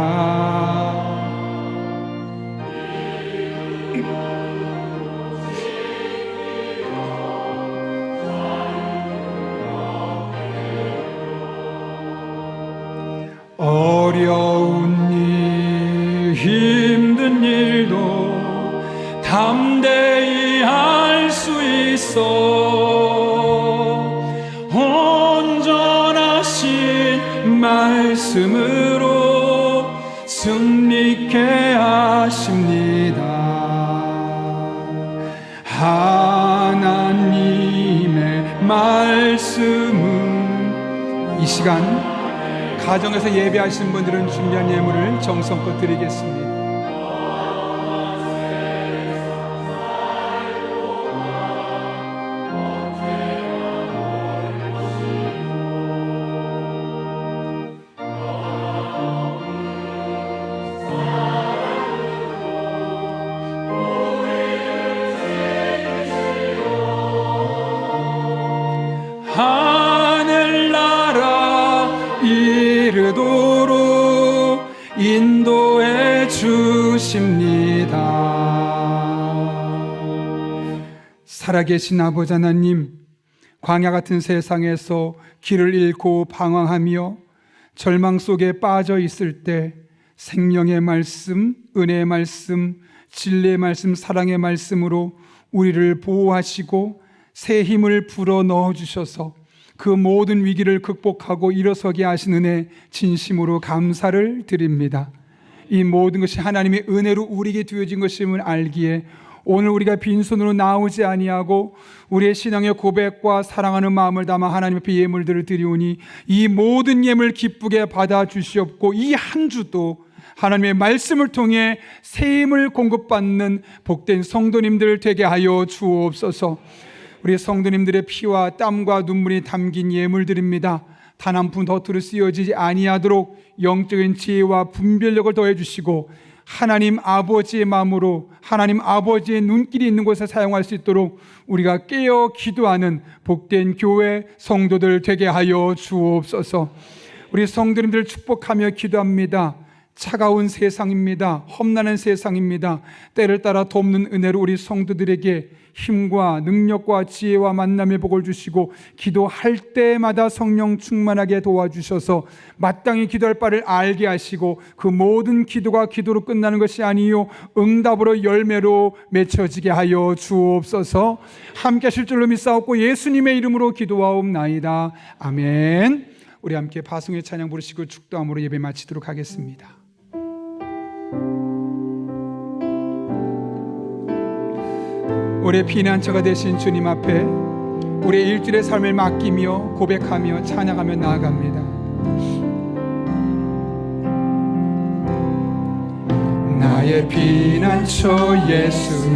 어려운 일 힘든 일도 담대히 할 수 있어 온전하신 말씀으로 승리케 하십니다. 하나님의 말씀은 이 시간 가정에서 예배하시는 분들은 준비한 예물을 정성껏 드리겠습니다. 주십니다. 살아계신 아버지 하나님, 광야 같은 세상에서 길을 잃고 방황하며 절망 속에 빠져 있을 때 생명의 말씀, 은혜의 말씀, 진리의 말씀, 사랑의 말씀으로 우리를 보호하시고 새 힘을 불어 넣어 주셔서 그 모든 위기를 극복하고 일어서게 하신 은혜 진심으로 감사를 드립니다. 이 모든 것이 하나님의 은혜로 우리에게 주어진 것임을 알기에 오늘 우리가 빈손으로 나오지 아니하고 우리의 신앙의 고백과 사랑하는 마음을 담아 하나님 앞에 예물들을 드리오니 이 모든 예물 기쁘게 받아 주시옵고 이 한 주도 하나님의 말씀을 통해 새 힘을 공급받는 복된 성도님들 되게 하여 주옵소서. 우리 성도님들의 피와 땀과 눈물이 담긴 예물들입니다. 단 한 푼 더투로 쓰여지지 아니하도록 영적인 지혜와 분별력을 더해 주시고 하나님 아버지의 마음으로 하나님 아버지의 눈길이 있는 곳에 사용할 수 있도록 우리가 깨어 기도하는 복된 교회 성도들 되게 하여 주옵소서. 우리 성도님들을 축복하며 기도합니다. 차가운 세상입니다. 험난한 세상입니다. 때를 따라 돕는 은혜로 우리 성도들에게 힘과 능력과 지혜와 만남의 복을 주시고 기도할 때마다 성령 충만하게 도와주셔서 마땅히 기도할 바를 알게 하시고 그 모든 기도가 기도로 끝나는 것이 아니요 응답으로 열매로 맺혀지게 하여 주옵소서. 함께 하실 줄로 믿사옵고 예수님의 이름으로 기도하옵나이다. 아멘. 우리 함께 파송의 찬양 부르시고 축도함으로 예배 마치도록 하겠습니다. 우리의 피난처가 되신 주님 앞에 우리의 일주일의 삶을 맡기며 고백하며 찬양하며 나아갑니다. 나의 피난처 예수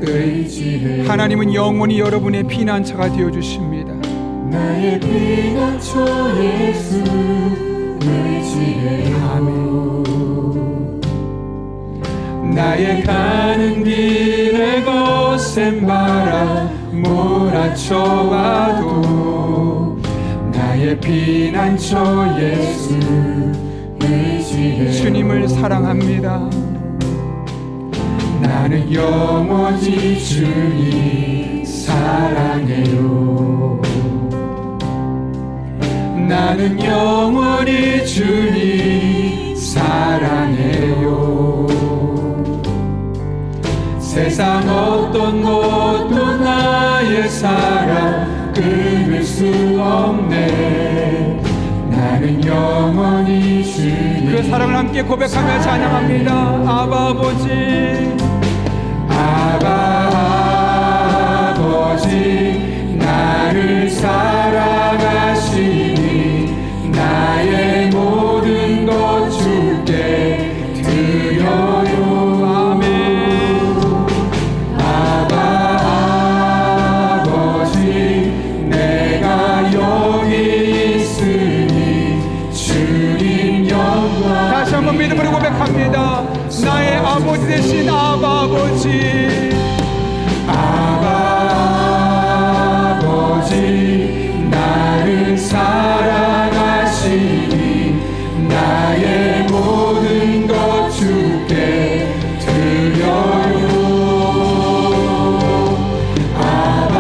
의지해. 하나님은 영원히 여러분의 피난처가 되어주십니다. 나의 피난처 예수 의지해. 아멘. 나의 가는 길에 거센 바람 몰아쳐와도 나의 피난처 예수 의지해. 주님을 사랑합니다. 나는 영원히 주님 사랑해요. 나는 영원히 주님 사랑해요. 세상 어떤 것도 나의 사랑 끊을 수 없네. 나는 영원히 주님. 그 사랑을 함께 고백하며 찬양합니다. 아바 아버지, 아바 아버지, 나를 사랑하시니 나의 모든 것 주께 드려요. 믿음으로 고백합니다. 나의 아버지 되신 아바 아버지, 아바 아버지, 나를 사랑하시니 나의 모든 것 주께 드려요. 아바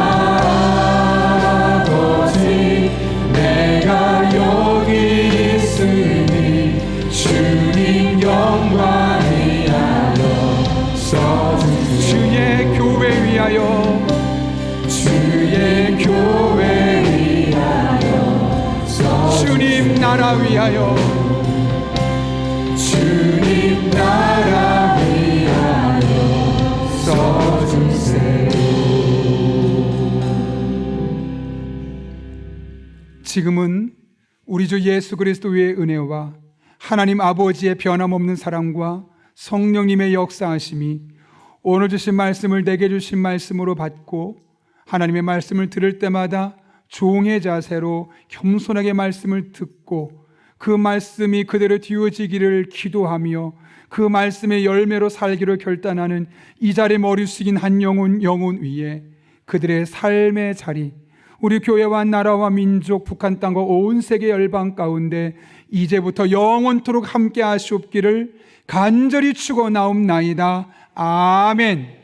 아버지, 내가 여기 있으니 주님 영광이 하여 써주세요. 주의 교회 위하여, 주의 교회 위하여 써주세요. 주님 나라 위하여, 주님 나라 위하여 써주세요. 지금은 우리 주 예수 그리스도의 은혜와 하나님 아버지의 변함없는 사랑과 성령님의 역사하심이 오늘 주신 말씀을 내게 주신 말씀으로 받고 하나님의 말씀을 들을 때마다 종의 자세로 겸손하게 말씀을 듣고 그 말씀이 그대로 뒤어지기를 기도하며 그 말씀의 열매로 살기로 결단하는 이 자리에 머리 숙인 한 영혼 위에 그들의 삶의 자리, 우리 교회와 나라와 민족, 북한 땅과 온 세계 열방 가운데 이제부터 영원토록 함께 하시옵기를 간절히 축원하옵나이다. 아멘.